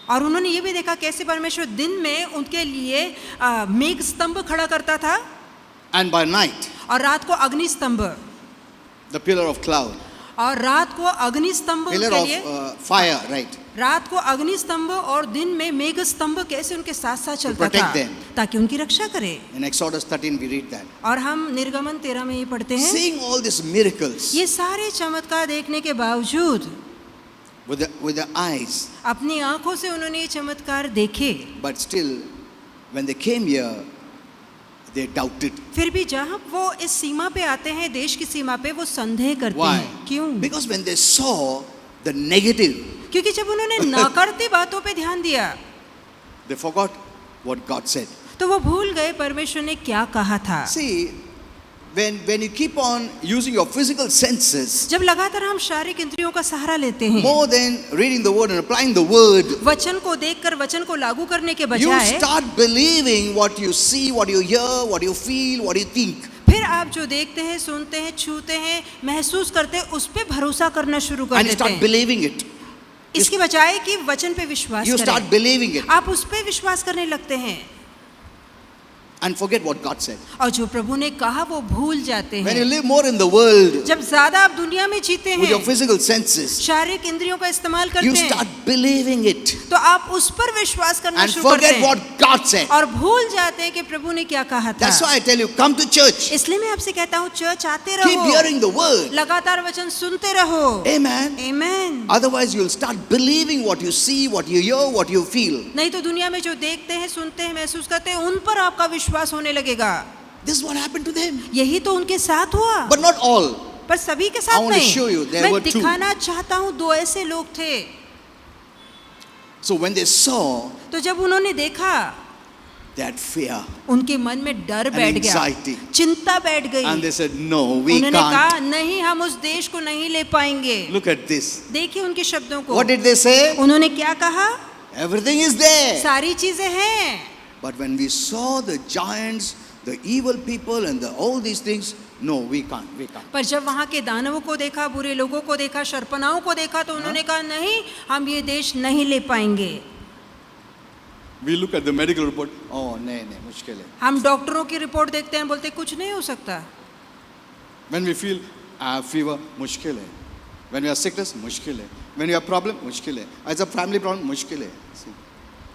Speaker 2: और उन्होंने ये भी देखा कैसे परमेश्वर दिन में उनके लिए मेघ स्तंभ खड़ा करता था
Speaker 1: and by night
Speaker 2: और रात को अग्नि स्तंभ,
Speaker 1: the pillar of cloud,
Speaker 2: और रात को अग्नि स्तंभ
Speaker 1: pillar
Speaker 2: उनके लिए,
Speaker 1: of fire, right?
Speaker 2: रात को अग्नि स्तंभ और दिन में मेघ स्तंभ कैसे उनके साथ साथ चलता
Speaker 1: protect
Speaker 2: था
Speaker 1: them.
Speaker 2: ताकि उनकी रक्षा करे।
Speaker 1: In Exodus 13 we read that.
Speaker 2: और हम निर्गमन 13 में ये पढ़ते हैं,
Speaker 1: Seeing all these miracles
Speaker 2: ये सारे चमत्कार देखने के बावजूद
Speaker 1: with the eyes,
Speaker 2: अपनी आंखों से उन्होंने ये चमत्कार देखे,
Speaker 1: but still when they came here they doubted.
Speaker 2: फिर भी जहाँ वो इस सीमा पे आते हैं, देश की सीमा पे, वो संदेह करते
Speaker 1: Why?
Speaker 2: हैं। क्यों?
Speaker 1: Because when they saw the negative,
Speaker 2: क्योंकि जब उन्होंने नकारती बातों पे ध्यान दिया,
Speaker 1: they forgot what God said.
Speaker 2: तो वो भूल गए परमेश्वर ने क्या कहा था।
Speaker 1: See, when you keep on using your physical senses
Speaker 2: जब लगातार हम शारीरिक इंद्रियों का सहारा लेते हैं,
Speaker 1: more than reading the word and applying the word,
Speaker 2: वचन को देखकर वचन को लागू करने के
Speaker 1: you
Speaker 2: बजाय
Speaker 1: start believing what you see, what you hear, what you feel, what you think.
Speaker 2: फिर आप जो देखते हैं, सुनते हैं, छूते हैं, महसूस करते हैं, उस पे भरोसा करना शुरू कर
Speaker 1: And you
Speaker 2: देते
Speaker 1: start
Speaker 2: हैं,
Speaker 1: believing it.
Speaker 2: इसके बजाय कि वचन पे विश्वास
Speaker 1: You start
Speaker 2: करें,
Speaker 1: believing it
Speaker 2: आप उस पे विश्वास करने लगते हैं
Speaker 1: and forget what God said.
Speaker 2: और जो प्रभु ने कहा वो भूल जाते
Speaker 1: When you
Speaker 2: हैं।
Speaker 1: live more in the world
Speaker 2: जब ज्यादा आप दुनिया में जीते
Speaker 1: with your
Speaker 2: हैं,
Speaker 1: physical senses,
Speaker 2: शारीरिक इंद्रियों का इस्तेमाल
Speaker 1: you
Speaker 2: करते
Speaker 1: start
Speaker 2: हैं,
Speaker 1: believing it
Speaker 2: तो आप उस पर विश्वास करना
Speaker 1: and
Speaker 2: शुरू करते
Speaker 1: forget
Speaker 2: हैं
Speaker 1: what God said.
Speaker 2: और भूल जाते हैं कि प्रभु ने क्या कहा था।
Speaker 1: That's why I tell you, come to church.
Speaker 2: इसलिए मैं आपसे कहता हूँ चर्च आते
Speaker 1: Keep
Speaker 2: रहो,
Speaker 1: hearing the word.
Speaker 2: लगातार वचन सुनते रहो।
Speaker 1: Amen.
Speaker 2: Amen.
Speaker 1: Otherwise, you'll start believing what you see, what you hear, what you feel.
Speaker 2: नहीं तो दुनिया में जो देखते हैं, सुनते हैं, महसूस करते हैं, उन पर आपका विश्वास होने लगेगा।
Speaker 1: This is what happened to them.
Speaker 2: यही तो उनके साथ हुआ,
Speaker 1: But not all.
Speaker 2: पर सभी के
Speaker 1: I
Speaker 2: साथ
Speaker 1: want to
Speaker 2: नहीं।
Speaker 1: show you, there
Speaker 2: मैं
Speaker 1: were two.
Speaker 2: दिखाना चाहता हूँ, दो ऐसे लोग थे।
Speaker 1: So when they saw,
Speaker 2: तो जब उन्होंने देखा,
Speaker 1: they had fear.
Speaker 2: उनके मन में डर बैठ गया,
Speaker 1: anxiety.
Speaker 2: चिंता बैठ गई।
Speaker 1: And they said, no, we
Speaker 2: उन्होंने कहा
Speaker 1: can't.
Speaker 2: नहीं, हम उस देश को नहीं ले पाएंगे।
Speaker 1: Look at this.
Speaker 2: देखिए उनके शब्दों को।
Speaker 1: What did they say?
Speaker 2: उन्होंने क्या कहा?
Speaker 1: Everything is there.
Speaker 2: सारी चीजें हैं,
Speaker 1: But when we saw the giants, the evil people and all these things, no, we can't.
Speaker 2: पर जब वहाँ के दानवों को देखा, बुरे लोगों को देखा, शर्पनाओं को देखा, तो उन्होंने कहा नहीं, हम ये देश नहीं ले पाएंगे।
Speaker 1: We look at the medical report. Oh, नहीं, मुश्किल है.
Speaker 2: हम डॉक्टरों की रिपोर्ट देखते हैं, बोलते कुछ नहीं हो सकता।
Speaker 1: When we feel fever, मुश्किल है. When we have sickness, मुश्किल है. When we have problem, मुश्किल है. As a family problem, मुश्किल है. See?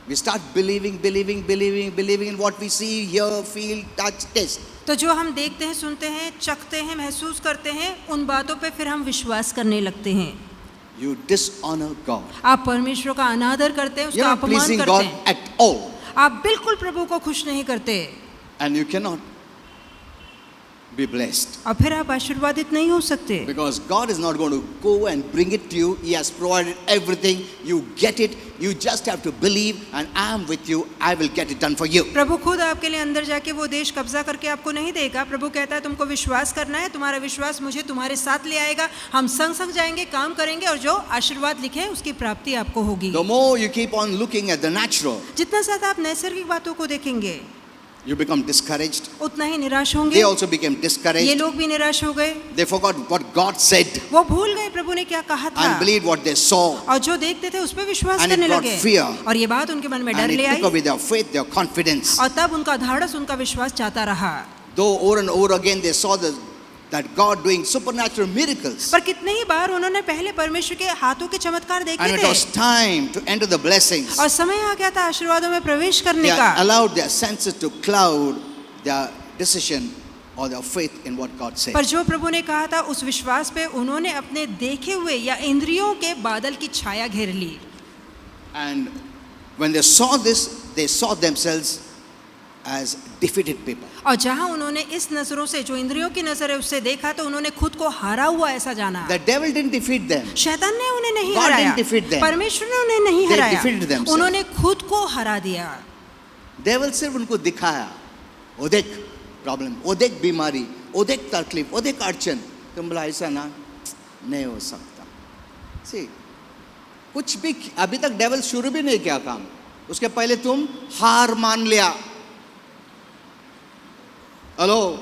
Speaker 1: We start believing in what we see, hear, feel, touch, taste.
Speaker 2: तो जो हम देखते हैं, सुनते हैं, चखते हैं, महसूस करते हैं, उन बातों पे फिर हम विश्वास करने लगते हैं।
Speaker 1: You dishonor God.
Speaker 2: आप परमेश्वर का अनादर करते हैं,
Speaker 1: You're
Speaker 2: उसका
Speaker 1: not
Speaker 2: अपमान
Speaker 1: pleasing
Speaker 2: करते
Speaker 1: God
Speaker 2: हैं,
Speaker 1: at all.
Speaker 2: आप बिल्कुल प्रभु को खुश नहीं करते।
Speaker 1: And you cannot be blessed.
Speaker 2: और फिर आप आशीर्वादित नहीं हो सकते,
Speaker 1: Because God is not going to go and bring it to you. He has provided everything. You get it. You just have to believe, and I am with you. I will get it done for you.
Speaker 2: प्रभु खुद आपके लिए अंदर जाके वो देश कब्जा करके आपको नहीं देगा। प्रभु कहता है तुमको विश्वास करना है, तुम्हारा विश्वास मुझे तुम्हारे साथ ले आएगा, हम संग संग जाएंगे, काम करेंगे, और जो आशीर्वाद लिखे हैं उसकी प्राप्ति आपको होगी।
Speaker 1: The more you keep on looking at the natural,
Speaker 2: जितना ज्यादा आप नैसर्गिक बातों को देखेंगे,
Speaker 1: you become discouraged.
Speaker 2: उतना ही निराश होंगे।
Speaker 1: They also became
Speaker 2: ये
Speaker 1: discouraged.
Speaker 2: लोग भी निराश हो गए,
Speaker 1: They forgot what God said
Speaker 2: वो भूल गए प्रभु ने क्या कहा था,
Speaker 1: and believed what they saw.
Speaker 2: और जो देखते थे उस पर विश्वास
Speaker 1: And it
Speaker 2: करने
Speaker 1: brought
Speaker 2: लगे,
Speaker 1: fear.
Speaker 2: और ये बात उनके मन में डर
Speaker 1: And it
Speaker 2: ले
Speaker 1: took
Speaker 2: I,
Speaker 1: away their faith, their confidence.
Speaker 2: और तब उनका धाड़स, उनका विश्वास जाता रहा।
Speaker 1: Though over and over again they saw that God doing supernatural miracles.
Speaker 2: पर कितने ही बार उन्होंने पहले परमेश्वर के हाथों के चमत्कार देखे
Speaker 1: And it
Speaker 2: थे,
Speaker 1: was time to enter the blessings.
Speaker 2: और समय आ गया था आशीर्वादों में प्रवेश करने
Speaker 1: They
Speaker 2: का,
Speaker 1: allowed their senses to cloud their decision or their faith in what God said.
Speaker 2: पर जो प्रभु ने कहा था उस विश्वास पे उन्होंने अपने देखे हुए या इंद्रियों के बादल की छाया घेर ली।
Speaker 1: And when they saw this, they saw themselves as defeated people.
Speaker 2: और जहां उन्होंने इस नजरों से, जो इंद्रियों की नजर है उससे देखा, तो उन्होंने खुद को हारा हुआ ऐसा जाना।
Speaker 1: The devil didn't defeat them.
Speaker 2: शैतान ने उन्हें नहीं
Speaker 1: God
Speaker 2: हराया,
Speaker 1: didn't defeat them.
Speaker 2: परमेश्वर ने उन्हें नहीं
Speaker 1: They
Speaker 2: हराया,
Speaker 1: defeated themselves.
Speaker 2: उन्होंने खुद को हरा दिया।
Speaker 1: Devil सिर्फ उनको दिखाया, ओ देख प्रॉब्लम, ओ देख बीमारी, ओ देख तकलीफ, ओ देख अड़चन, तुम बोला ऐसा ना नहीं हो सकता। See, कुछ भी अभी तक डेविल शुरू भी नहीं किया काम, उसके पहले तुम हार मान लिया। Hello,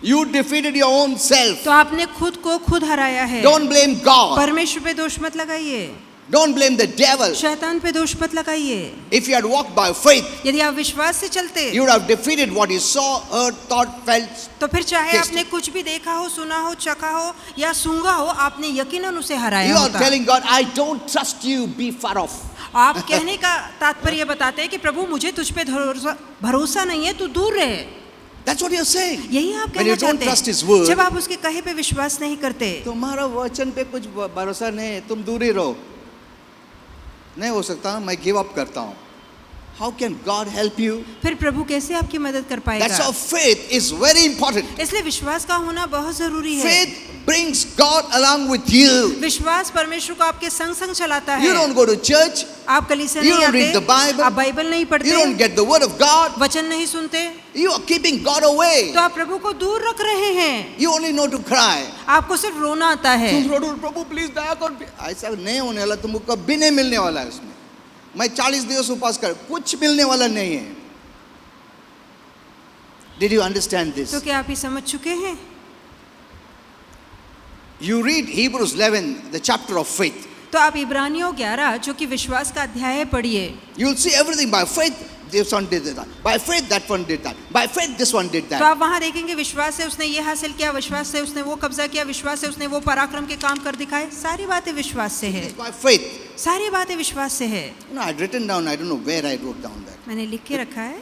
Speaker 1: you defeated your own self.
Speaker 2: तो आपने खुद को खुद हराया है।
Speaker 1: Don't blame God.
Speaker 2: परमेश्वर पे दोष मत लगाइए,
Speaker 1: Don't blame the devil.
Speaker 2: शैतान पे दोष मत लगाइए।
Speaker 1: If you had walked by faith,
Speaker 2: यदि आप विश्वास से चलते,
Speaker 1: you would have defeated what you saw, heard, thought, felt.
Speaker 2: तो फिर चाहे
Speaker 1: Tasted.
Speaker 2: आपने कुछ भी देखा हो, सुना हो, चखा हो या सूंघा हो, आपने यकीनन उसे हराया
Speaker 1: You are
Speaker 2: होता।
Speaker 1: telling God, I don't trust you, be far off.
Speaker 2: आप कहने का तात्पर्य बताते हैं कि प्रभु मुझे तुझ पे भरोसा नहीं है, तू दूर रहे।
Speaker 1: That's what you're saying.
Speaker 2: यही आप
Speaker 1: When
Speaker 2: कहना
Speaker 1: you don't
Speaker 2: चाहते
Speaker 1: trust
Speaker 2: हैं।
Speaker 1: His word,
Speaker 2: जब आप उसके कहे पे विश्वास नहीं करते,
Speaker 1: तुम्हारा वचन पे कुछ भरोसा नहीं है, तुम दूर ही रहो। नहीं हो सकता, मैं गिव अप करता हूँ। How can God help you?
Speaker 2: फिर प्रभु कैसे आपकी मदद कर
Speaker 1: That's
Speaker 2: पाएगा?
Speaker 1: how faith is very important.
Speaker 2: इसलिए विश्वास का होना बहुत जरूरी है।
Speaker 1: Faith brings God along with you.
Speaker 2: विश्वास परमेश्वर को आपके संग संग चलाता है।
Speaker 1: You don't go to church,
Speaker 2: आप कलीसिया
Speaker 1: you
Speaker 2: नहीं
Speaker 1: don't read the
Speaker 2: आते,
Speaker 1: Bible,
Speaker 2: आप बाइबल नहीं
Speaker 1: you
Speaker 2: पढ़ते,
Speaker 1: don't get the word of God,
Speaker 2: वचन नहीं सुनते,
Speaker 1: you are keeping God away.
Speaker 2: तो आप प्रभु को दूर रख रहे हैं।
Speaker 1: You only know to cry.
Speaker 2: आपको सिर्फ रोना आता है।
Speaker 1: तुम रो प्रभु प्लीज दया कर, ऐसा नहीं होने वाला, तुमको कभी नहीं मिलने वाला है उसमें। मैं 40 दिवस उपास कर, कुछ मिलने वाला नहीं है। Did you understand this?
Speaker 2: तो क्या आप ये समझ चुके हैं?
Speaker 1: You read Hebrews 11, the chapter of faith.
Speaker 2: तो आप इब्रानियों 11 जो कि विश्वास का अध्याय है पढ़िए।
Speaker 1: You'll see everything by faith. This one did that. By faith, that one did that. By faith, this one did
Speaker 2: तो
Speaker 1: that.
Speaker 2: आप वहाँ देखेंगे विश्वास से उसने ये हासिल किया, विश्वास से उसने वो कब्जा किया, विश्वास से उसने वो पराक्रम के काम कर दिखाए। सारी बातें विश्वास से है,
Speaker 1: It's by faith.
Speaker 2: सारी बातें विश्वास से है।
Speaker 1: You know, I'd written down. I don't know where I wrote down that.
Speaker 2: मैंने लिख के रखा है,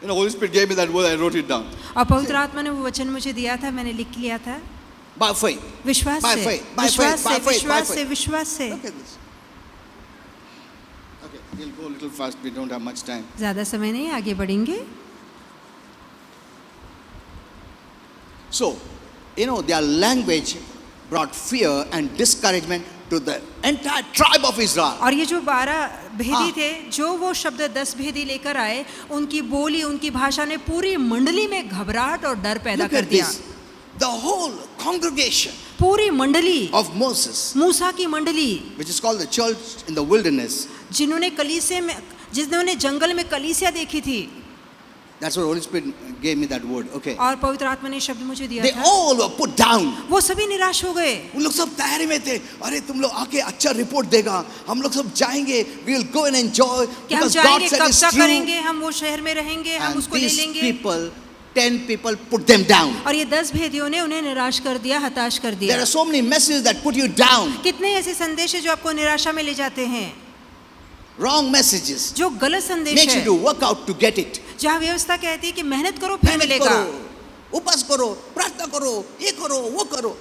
Speaker 1: You know, Holy Spirit gave me that word. I wrote it down.
Speaker 2: और पवित्र आत्मा ने वो वचन मुझे दिया था, मैंने लिख लिया था।
Speaker 1: By faith.
Speaker 2: विश्वास
Speaker 1: By
Speaker 2: से,
Speaker 1: faith, by
Speaker 2: विश्वास
Speaker 1: faith, by
Speaker 2: से,
Speaker 1: faith, by
Speaker 2: विश्वास से,
Speaker 1: faith.
Speaker 2: विश्वास से।
Speaker 1: Look at this. Okay, we'll go a little fast. We don't have much time.
Speaker 2: ज्यादा समय नहीं, आगे बढ़ेंगे।
Speaker 1: So, you know, their language brought fear and discouragement to the entire tribe of Israel.
Speaker 2: और ये जो 12 भेदी
Speaker 1: हाँ।
Speaker 2: थे, जो वो शब्द 10 भेदी लेकर आए, उनकी बोली, उनकी भाषा ने पूरी मंडली में घबराहट और डर पैदा
Speaker 1: Look
Speaker 2: कर
Speaker 1: at
Speaker 2: दिया।
Speaker 1: this. The whole congregation
Speaker 2: पूरी मंडली,
Speaker 1: of Moses,
Speaker 2: मूसा की मंडली,
Speaker 1: which is called the church in the wilderness,
Speaker 2: जिन्होंने कलीसिया में, जिन्होंने जंगल में कलीसिया देखी थी,
Speaker 1: that's what Holy Spirit gave me that word. Okay.
Speaker 2: और पवित्र आत्मा ने शब्द मुझे दिया
Speaker 1: They
Speaker 2: था,
Speaker 1: all were put down.
Speaker 2: वो सभी निराश हो गए।
Speaker 1: उन लोग सब तैयारी में थे, अरे तुम लोग आके अच्छा रिपोर्ट देगा, हम लोग सब जाएंगे, we will go and enjoy
Speaker 2: कि हम
Speaker 1: because God
Speaker 2: जाएंगे,
Speaker 1: said it's
Speaker 2: कब्जा
Speaker 1: true.
Speaker 2: करेंगे, हम वो शहर में रहेंगे, हम
Speaker 1: And
Speaker 2: उसको ले
Speaker 1: these
Speaker 2: लेंगे।
Speaker 1: people, 10 people put them down.
Speaker 2: और ये 10 भेदियों ने उन्हें निराश कर दिया, हताश कर
Speaker 1: There
Speaker 2: दिया।
Speaker 1: are so many messages that put you down.
Speaker 2: कितने ऐसे संदेश हैं जो आपको निराशा में ले जाते हैं,
Speaker 1: Wrong messages.
Speaker 2: जो गलत संदेश
Speaker 1: Makes you
Speaker 2: है,
Speaker 1: to work out to get it.
Speaker 2: जहाँ व्यवस्था कहती है कि मेहनत करो फिर
Speaker 1: मेहनत
Speaker 2: मिलेगा,
Speaker 1: करो, उपास करो, प्रार्थना करो, ये करो, वो करो।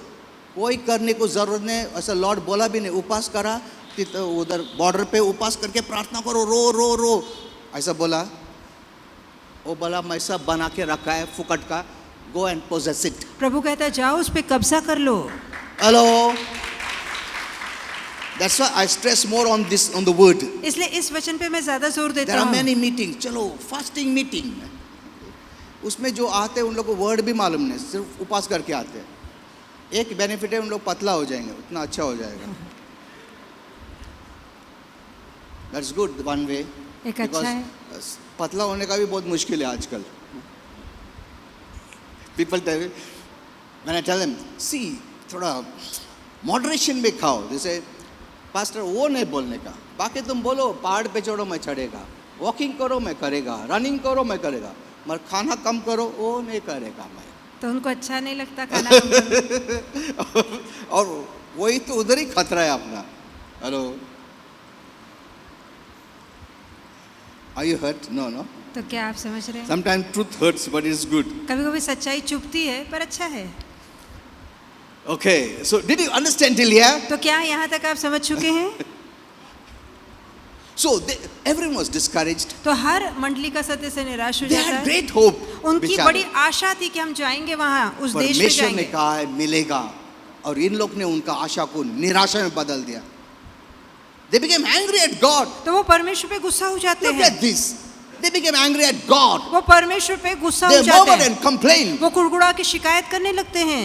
Speaker 1: कोई करने को जरूरत नहीं, ऐसा लॉर्ड बोला भी नहीं, उपास करा कि तो उधर बॉर्डर पे उपास करके प्रार्थना करो, रो रो रो, ऐसा बोला। वो बोला मैं सब बना के रखा है फुकट का, Go and possess it.
Speaker 2: प्रभु कहता है जाओ उस पे कब्जा कर लो।
Speaker 1: Hello. That's why I stress more on this, on the word.
Speaker 2: इसलिए इस वचन पे मैं ज्यादा जोर देता
Speaker 1: There are
Speaker 2: हूँ।
Speaker 1: many meetings. चलो fasting meeting. उसमें जो आते हैं उन लोगों को वर्ड भी मालूम नहीं, सिर्फ उपास करके आते हैं। एक बेनिफिट है, उन लोग पतला हो जाएंगे, उतना अच्छा हो जाएगा। That's good one way.
Speaker 2: एक अच्छा है।
Speaker 1: पतला होने का भी बहुत मुश्किल है आजकल। People tell me, when I tell them, see, थोड़ा मॉडरेशन में खाओ, जैसे पास्टर वो नहीं बोलने का, बाकी तुम बोलो पहाड़ पे चढ़ो मैं चढ़ेगा, वॉकिंग करो मैं करेगा, रनिंग करो मैं करेगा, मगर खाना कम करो वो नहीं करेगा मैं।
Speaker 2: तो उनको अच्छा नहीं लगता खाना कम करो।
Speaker 1: और वही तो उधर ही खतरा है अपना। Hello, are you hurt? No no.
Speaker 2: तो क्या आप समझ रहे हैं?
Speaker 1: Sometime truth hurts but it's good.
Speaker 2: कभी कभी सच्चाई चुभती है पर अच्छा है।
Speaker 1: Okay, so did you understand till here?
Speaker 2: तो क्या यहाँ तक आप समझ चुके हैं?
Speaker 1: So everyone was discouraged.
Speaker 2: तो हर मंडली का सत्य से निराश हो
Speaker 1: They
Speaker 2: जाता
Speaker 1: had
Speaker 2: है।
Speaker 1: great hope.
Speaker 2: उनकी बड़ी आशा थी कि हम जाएंगे वहाँ, उस देश में
Speaker 1: परमेश्वर ने
Speaker 2: जाएंगे।
Speaker 1: कहा है मिलेगा, और इन लोग ने उनका आशा को निराशा में बदल दिया। They became angry at God.
Speaker 2: तो वो परमेश्वर पे गुस्सा हो जाते
Speaker 1: Look
Speaker 2: हैं।
Speaker 1: at this. They became angry at God.
Speaker 2: वो परमेश्वर पे गुस्सा हो
Speaker 1: They
Speaker 2: जाते
Speaker 1: murmured
Speaker 2: हैं।
Speaker 1: and complained.
Speaker 2: वो कुड़कुड़ा के शिकायत करने लगते हैं।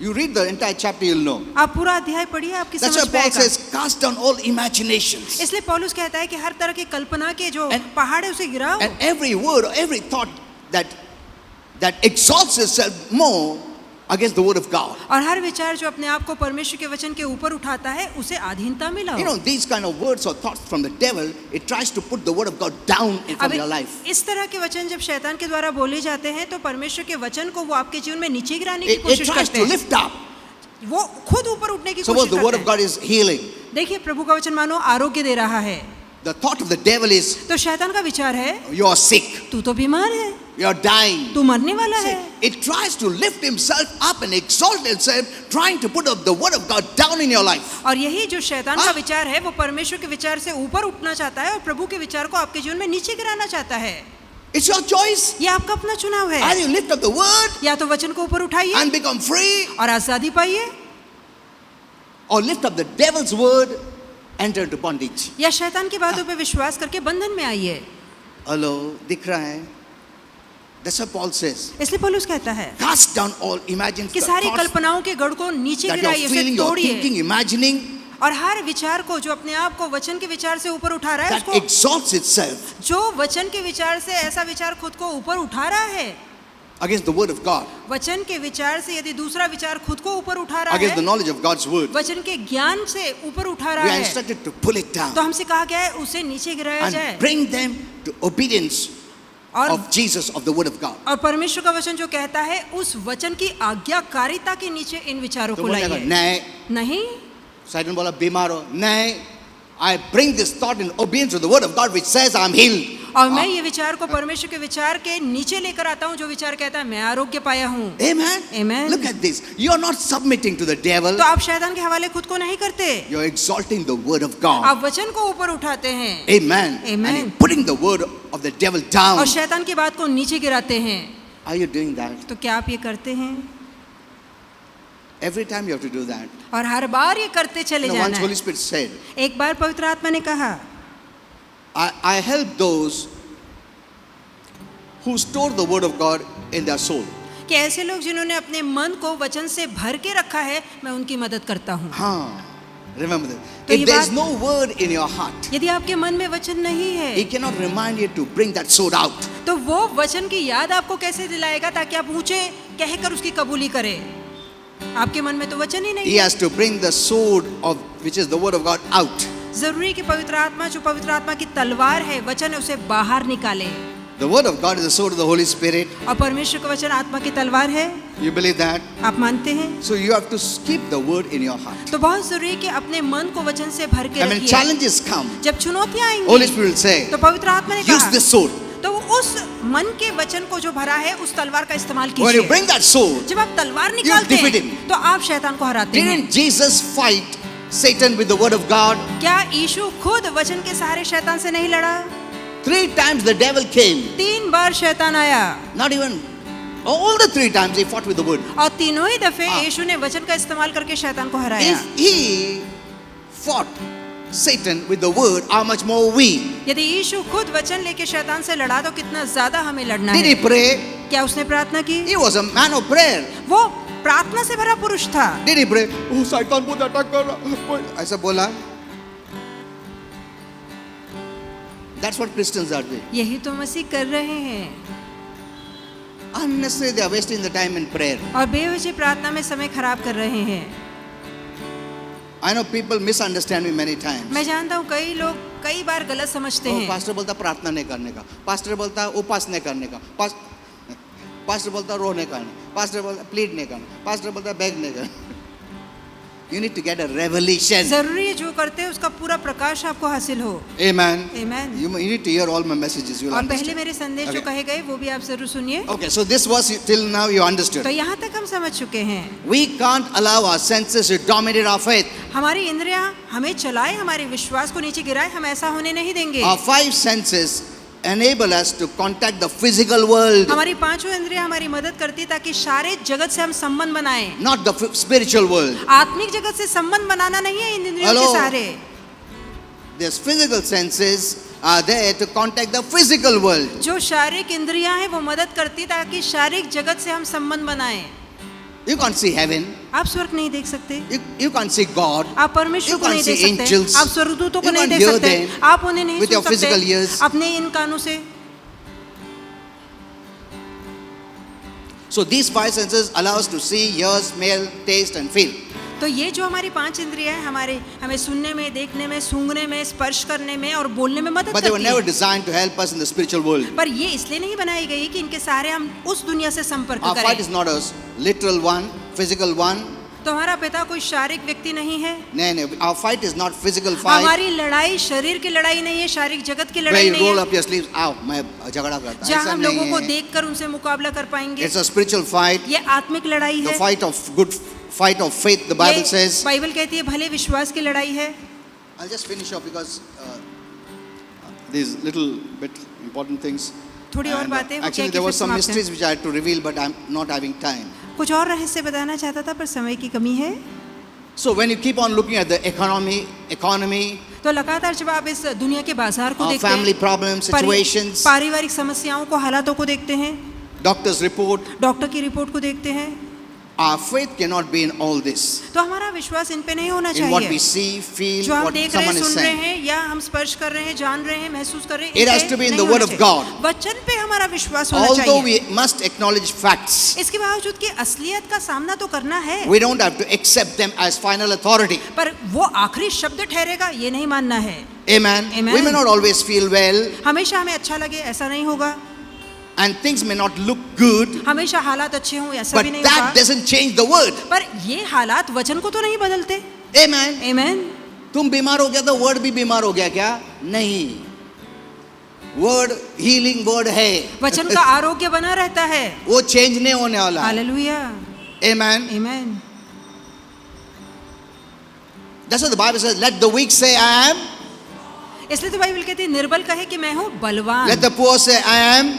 Speaker 1: You read the entire chapter, you'll know.
Speaker 2: आप पूरा अध्याय पढ़िए, आपकी
Speaker 1: That's why
Speaker 2: समझ में
Speaker 1: Paul
Speaker 2: आएगा।
Speaker 1: says, cast down all imaginations.
Speaker 2: इसलिए पौलुस कहता है कि हर तरह की कल्पना के जो
Speaker 1: And-
Speaker 2: पहाड़ है उसे गिराओ,
Speaker 1: And every word, every thought that exalts itself more against the word of God.
Speaker 2: और हर विचार जो अपने आप को परमेश्वर के वचन के ऊपर उठाता है उसे अधीनता में लाओ।
Speaker 1: You know, these kind of words or thoughts from the devil, it tries to put the word of God down in from
Speaker 2: अब
Speaker 1: your life.
Speaker 2: इस तरह के वचन जब शैतान के द्वारा बोले जाते हैं तो परमेश्वर के वचन को वो आपके जीवन में नीचे गिराने की
Speaker 1: It
Speaker 2: कोशिश
Speaker 1: tries
Speaker 2: करते
Speaker 1: to
Speaker 2: हैं।
Speaker 1: lift up.
Speaker 2: वो खुद ऊपर उठने की
Speaker 1: Suppose
Speaker 2: कोशिश
Speaker 1: the word of
Speaker 2: करते हैं।
Speaker 1: God is healing.
Speaker 2: देखिए प्रभु का वचन मानो आरोग्य दे रहा है,
Speaker 1: The thought of the devil is,
Speaker 2: तो शैतान का विचार है
Speaker 1: you are sick,
Speaker 2: तू तो बीमार है,
Speaker 1: you are dying.
Speaker 2: तू मरने वाला है।
Speaker 1: It tries to lift himself up and exalt itself, trying to put up the word of God down in your life.
Speaker 2: और यही जो शैतान का
Speaker 1: हाँ।
Speaker 2: विचार है वो परमेश्वर के विचार से ऊपर उठना चाहता है और प्रभु के विचार को आपके जीवन में नीचे गिराना चाहता है।
Speaker 1: It's your choice.
Speaker 2: ये आपका अपना चुनाव है।
Speaker 1: Either you lift up the word
Speaker 2: या तो वचन को ऊपर उठाइए
Speaker 1: and become free,
Speaker 2: और आजादी पाइए,
Speaker 1: or lift up the devil's word, enter into bondage.
Speaker 2: या शैतान की बातों पे विश्वास करके बंधन में आइए।
Speaker 1: Hello, दिख रहा है? That's what Paul says.
Speaker 2: इसलिए पौलुस कहता है
Speaker 1: Cast down all imaginations,
Speaker 2: कि सारी कल्पनाओं के गढ़ को नीचे
Speaker 1: that
Speaker 2: गिराइए,
Speaker 1: you're
Speaker 2: उसे
Speaker 1: feeling, you're
Speaker 2: तोड़िए
Speaker 1: thinking, imagining,
Speaker 2: और हर विचार को जो अपने आप को वचन के विचार से ऊपर उठा रहा है
Speaker 1: that
Speaker 2: उसको,
Speaker 1: exalts itself
Speaker 2: जो वचन के विचार से ऐसा विचार खुद को ऊपर उठा रहा है,
Speaker 1: against the word of God,
Speaker 2: वचन के विचार से यदि दूसरा विचार खुद को ऊपर उठा रहा
Speaker 1: against the
Speaker 2: है,
Speaker 1: knowledge of God's word.
Speaker 2: वचन के ज्ञान से ऊपर उठा
Speaker 1: We
Speaker 2: रहा
Speaker 1: are
Speaker 2: है,
Speaker 1: instructed to pull it down
Speaker 2: तो हमसे कहा गया है उसे नीचे गिराया जाए
Speaker 1: and bring them to obedience
Speaker 2: और
Speaker 1: of Jesus, of the word of God.
Speaker 2: और परमेश्वर का वचन जो कहता है उस वचन की आज्ञाकारिता के नीचे इन विचारों
Speaker 1: तो
Speaker 2: को
Speaker 1: बोलेगा
Speaker 2: लाइए।
Speaker 1: नहीं,
Speaker 2: नहीं,
Speaker 1: Satan बोला बीमार हो, नहीं, I bring this thought in obedience to the word of God which says I'm healed.
Speaker 2: और मैं ये विचार को परमेश्वर के विचार के नीचे लेकर आता हूँ जो विचार कहता है मैं आरोग्य पाया हूँ।
Speaker 1: Amen.
Speaker 2: Amen.
Speaker 1: Look at this. You are not submitting to the devil.
Speaker 2: तो आप शैतान के हवाले खुद को नहीं करते,
Speaker 1: You are exalting the word of God.
Speaker 2: आप वचन को ऊपर उठाते हैं
Speaker 1: Amen.
Speaker 2: Amen.
Speaker 1: And putting the word of the devil down.
Speaker 2: और शैतान की बात को नीचे गिराते हैं।
Speaker 1: Are you doing that?
Speaker 2: तो क्या आप ये करते हैं?
Speaker 1: Every time you have to do that.
Speaker 2: और हर बार ये करते चले
Speaker 1: You know,
Speaker 2: जाना
Speaker 1: once
Speaker 2: है।
Speaker 1: Holy Spirit said,
Speaker 2: एक बार पवित्र आत्मा ने कहा
Speaker 1: I help those who store the word of God in their soul.
Speaker 2: कि ऐसे लोग जिन्होंने अपने मन को वचन से भर के रखा है मैं उनकी मदद करता हूँ।
Speaker 1: हाँ. Remember that.
Speaker 2: तो ये
Speaker 1: If there is
Speaker 2: बात-
Speaker 1: no word in your heart,
Speaker 2: यदि आपके मन में वचन नहीं है
Speaker 1: He cannot remind you to bring that sword out.
Speaker 2: तो वो वचन की याद आपको कैसे दिलाएगा ताकि आप ऊंचे कहकर उसकी कबूली करें? आपके मन में तो वचन ही नहीं
Speaker 1: He
Speaker 2: है।
Speaker 1: has to bring the sword of which is the word of God out.
Speaker 2: जरूरी कि पवित्र आत्मा जो पवित्र आत्मा की तलवार है वचन है उसे बाहर निकाले।
Speaker 1: The word of God is the sword of the Holy Spirit.
Speaker 2: और परमेश्वर का वचन आत्मा की तलवार है,
Speaker 1: You believe that?
Speaker 2: आप मानते हैं?
Speaker 1: So you have to keep the word in your heart.
Speaker 2: तो बहुत जरूरी है कि अपने मन को वचन से भर के
Speaker 1: And when
Speaker 2: रखिए।
Speaker 1: challenges come,
Speaker 2: जब चुनौतियां
Speaker 1: Holy
Speaker 2: आएंगी
Speaker 1: Spirit will say,
Speaker 2: तो पवित्र आत्मा ने
Speaker 1: use
Speaker 2: कहा
Speaker 1: this sword.
Speaker 2: तो उस मन के वचन को जो भरा है उस तलवार का इस्तेमाल
Speaker 1: When you
Speaker 2: कीजिए।
Speaker 1: bring that sword,
Speaker 2: जब आप तलवार निकालते
Speaker 1: defeat
Speaker 2: हैं
Speaker 1: him.
Speaker 2: तो आप शैतान को हराते हैं।
Speaker 1: didn't Jesus fight Satan with the word of God?
Speaker 2: क्या यीशु खुद वचन के सहारे शैतान से नहीं लड़ा?
Speaker 1: 3 times the devil came.
Speaker 2: 3 बार शैतान आया,
Speaker 1: Not even All the 3 times he fought with the word.
Speaker 2: और तीनों ही दफे
Speaker 1: हाँ।
Speaker 2: यीशु ने वचन का इस्तेमाल करके शैतान को हराया।
Speaker 1: If he fought Satan with the word, how much more we?
Speaker 2: यदि यीशु खुद वचन लेके शैतान से लड़ा तो कितना ज्यादा हमें लड़ना
Speaker 1: Did
Speaker 2: है।
Speaker 1: he pray?
Speaker 2: क्या उसने प्रार्थना की?
Speaker 1: He was a man of prayer.
Speaker 2: वो प्रार्थना से भरा पुरुष था।
Speaker 1: Did he pray? Oh, Satan मुझे अटैक कर रहा। ऐसा बोला? That's what Christians are doing.
Speaker 2: यही तो मसीह कर रहे हैं।
Speaker 1: Unnecessarily they are wasting the time in prayer.
Speaker 2: और बेवजह प्रार्थना में समय खराब कर रहे हैं।
Speaker 1: I know people misunderstand me many times.
Speaker 2: मैं जानता हूँ कई लोग कई बार गलत समझते हैं।
Speaker 1: पास्टर बोलता प्रार्थना नहीं करने का, पास्टर बोलता उपवास नहीं करने का, पास्टर बोलता रोने का नहीं, पास्टर बोलता प्लीड नहीं करना, पास्टर बोलता बेग नहीं करना। You need to get a revelation.
Speaker 2: जरूरी है जो करते हैं उसका पूरा प्रकाश आपको हासिल हो।
Speaker 1: Amen.
Speaker 2: Amen.
Speaker 1: You need to hear all my messages. You'll
Speaker 2: और पहले
Speaker 1: understand.
Speaker 2: मेरे संदेश जो
Speaker 1: Okay.
Speaker 2: कहे गए वो भी आप जरूर सुनिए।
Speaker 1: Okay, so this was till now you understood.
Speaker 2: तो यहाँ तक हम समझ चुके हैं।
Speaker 1: We can't allow our senses to dominate our faith.
Speaker 2: हमारी इंद्रियां हमें चलाए, हमारे विश्वास को नीचे गिराए, हम ऐसा होने नहीं देंगे।
Speaker 1: Our 5 senses enable us to contact the physical world,
Speaker 2: हमारी पांचों इंद्रियां हमारी मदद करती ताकि शारीरिक जगत से हम संबंध बनाएं।
Speaker 1: not the spiritual world.
Speaker 2: आत्मिक जगत से संबंध बनाना नहीं है इन इंद्रियों के
Speaker 1: Hello.
Speaker 2: सहारे।
Speaker 1: These physical senses are there to contact the physical world.
Speaker 2: जो शारीरिक इंद्रियां हैं वो मदद करती ताकि शारीरिक जगत से हम संबंध बनाएं।
Speaker 1: You can't see heaven.
Speaker 2: आप स्वर्ग नहीं देख सकते,
Speaker 1: You can't see God.
Speaker 2: आप परमेश्वर
Speaker 1: You
Speaker 2: को
Speaker 1: can't
Speaker 2: नहीं देख
Speaker 1: see
Speaker 2: सकते,
Speaker 1: angels.
Speaker 2: आप स्वर्गदूतों को
Speaker 1: You
Speaker 2: नहीं
Speaker 1: can't
Speaker 2: देख
Speaker 1: hear
Speaker 2: सकते,
Speaker 1: them
Speaker 2: आप उन्हें नहीं
Speaker 1: with
Speaker 2: सुन
Speaker 1: your physical
Speaker 2: सकते
Speaker 1: ears.
Speaker 2: अपने इन कानों से।
Speaker 1: So these 5 senses allow us to see, hear, smell, taste and feel.
Speaker 2: तो ये जो हमारी 5 इंद्रियां हैं हमें सुनने में, देखने में, सूंघने में, स्पर्श करने में और बोलने में मदद
Speaker 1: But they were
Speaker 2: करती
Speaker 1: never
Speaker 2: है।
Speaker 1: designed to help us in the spiritual world.
Speaker 2: पर ये इसलिए नहीं बनाई गई कि इनके सहारे हम उस दुनिया से संपर्क
Speaker 1: Our fight
Speaker 2: करें।
Speaker 1: is not a literal one, physical one.
Speaker 2: तो हमारा पिता कोई शारीरिक व्यक्ति नहीं है।
Speaker 1: No, our fight is not physical fight.
Speaker 2: हमारी लड़ाई शरीर की लड़ाई नहीं है, शारीरिक जगत की
Speaker 1: Where
Speaker 2: लड़ाई
Speaker 1: you
Speaker 2: नहीं
Speaker 1: roll
Speaker 2: है
Speaker 1: up your sleeves. आओ मैं झगड़ा करता हूँ।
Speaker 2: जहाँ
Speaker 1: ऐसा
Speaker 2: हम लोगों
Speaker 1: नहीं
Speaker 2: को
Speaker 1: है।
Speaker 2: देखकर उनसे मुकाबला कर पाएंगे।
Speaker 1: It's a spiritual fight.
Speaker 2: ये आत्मिक लड़ाई
Speaker 1: The
Speaker 2: है।
Speaker 1: fight of good fight of faith. The Bible says.
Speaker 2: Bible कहती है भले विश्वास की लड़ाई है।
Speaker 1: I'll just finish off because these little bit important things.
Speaker 2: थोड़ी और
Speaker 1: And,
Speaker 2: बातें वो
Speaker 1: actually,
Speaker 2: क्या
Speaker 1: there
Speaker 2: कि
Speaker 1: were some
Speaker 2: फिर
Speaker 1: mysteries
Speaker 2: समाप्त
Speaker 1: which I had to reveal, but I'm not having time.
Speaker 2: हैं। कुछ और रहस्य बताना चाहता था पर समय की कमी है।
Speaker 1: So when you keep on looking at the economy,
Speaker 2: तो लगातार जब आप इस दुनिया के बाजार को
Speaker 1: our
Speaker 2: देखते
Speaker 1: family
Speaker 2: हैं,
Speaker 1: problems, situations,
Speaker 2: पारिवारिक समस्याओं को, हालातों को देखते हैं,
Speaker 1: doctor's report,
Speaker 2: डॉक्टर की रिपोर्ट को देखते हैं,
Speaker 1: our faith cannot be in all this.
Speaker 2: तो हमारा विश्वास इन पे नहीं होना
Speaker 1: In what we
Speaker 2: चाहिए।
Speaker 1: see, feel,
Speaker 2: जो हम
Speaker 1: what
Speaker 2: देख रहे हैं,
Speaker 1: someone is
Speaker 2: सुन रहे
Speaker 1: saying.
Speaker 2: हैं या हम स्पर्श कर रहे हैं, जान रहे हैं, महसूस कर रहे हैं,
Speaker 1: It
Speaker 2: इन
Speaker 1: has
Speaker 2: पे
Speaker 1: to be in
Speaker 2: नहीं
Speaker 1: the
Speaker 2: होना
Speaker 1: word of
Speaker 2: चाहिए।
Speaker 1: God.
Speaker 2: वचन पे हमारा विश्वास होना
Speaker 1: Although
Speaker 2: चाहिए।
Speaker 1: we must acknowledge facts,
Speaker 2: इसके बावजूद कि असलियत का सामना तो करना है,
Speaker 1: we don't have to accept them as final authority.
Speaker 2: पर वो आखिरी शब्द ठहरेगा ये नहीं मानना है।
Speaker 1: Amen.
Speaker 2: Amen.
Speaker 1: We may not always feel well,
Speaker 2: हमेशा हमें अच्छा लगे ऐसा नहीं होगा,
Speaker 1: and things may not look good,
Speaker 2: हमेशा हालात अच्छे हों ऐसा
Speaker 1: but
Speaker 2: भी नहीं
Speaker 1: that
Speaker 2: होगा,
Speaker 1: doesn't change the word.
Speaker 2: पर ये हालात वचन को तो नहीं बदलते।
Speaker 1: Amen.
Speaker 2: आमीन।
Speaker 1: तुम बीमार हो गया तो वर्ड भी बीमार हो गया क्या? नहीं, वर्ड हीलिंग वर्ड है।
Speaker 2: वचन का आरोग्य बना रहता है।
Speaker 1: वो चेंज नहीं होने वाला।
Speaker 2: हालेलुया।
Speaker 1: Amen.
Speaker 2: आमीन।
Speaker 1: That's what the Bible says. Let the weak say, I am.
Speaker 2: इसलिए तो बाइबल कहती है निर्बल कहे कि मैं हूँ बलवान,
Speaker 1: Let the poor say, I am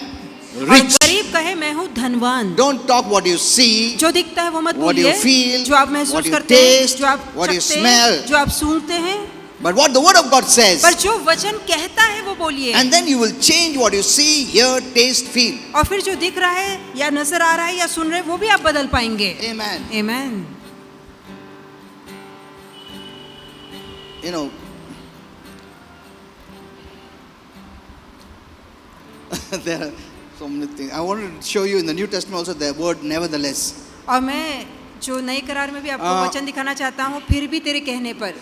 Speaker 2: और
Speaker 1: rich.
Speaker 2: गरीब कहे मैं हूँ धनवान।
Speaker 1: Don't talk what you see,
Speaker 2: जो दिखता है वो मत
Speaker 1: what you
Speaker 2: बोलिए,
Speaker 1: feel,
Speaker 2: जो आप
Speaker 1: what
Speaker 2: महसूस
Speaker 1: you
Speaker 2: करते हैं,
Speaker 1: taste,
Speaker 2: जो आप
Speaker 1: what you
Speaker 2: चखते
Speaker 1: smell.
Speaker 2: हैं, जो आप सूंघते हैं,
Speaker 1: but what the word of God says.
Speaker 2: पर जो वचन कहता है वो बोलिए।
Speaker 1: And then you will change what you see, hear, taste, feel.
Speaker 2: और फिर जो दिख रहा है या नजर आ रहा है या सुन रहे हैं वो भी आप बदल पाएंगे।
Speaker 1: Amen.
Speaker 2: आमीन।
Speaker 1: You know, there are so many things. I wanted to show you in the New Testament also the word nevertheless.
Speaker 2: और मैं जो नई करार में भी आपको वचन दिखाना चाहता हूँ, फिर भी तेरे कहने पर।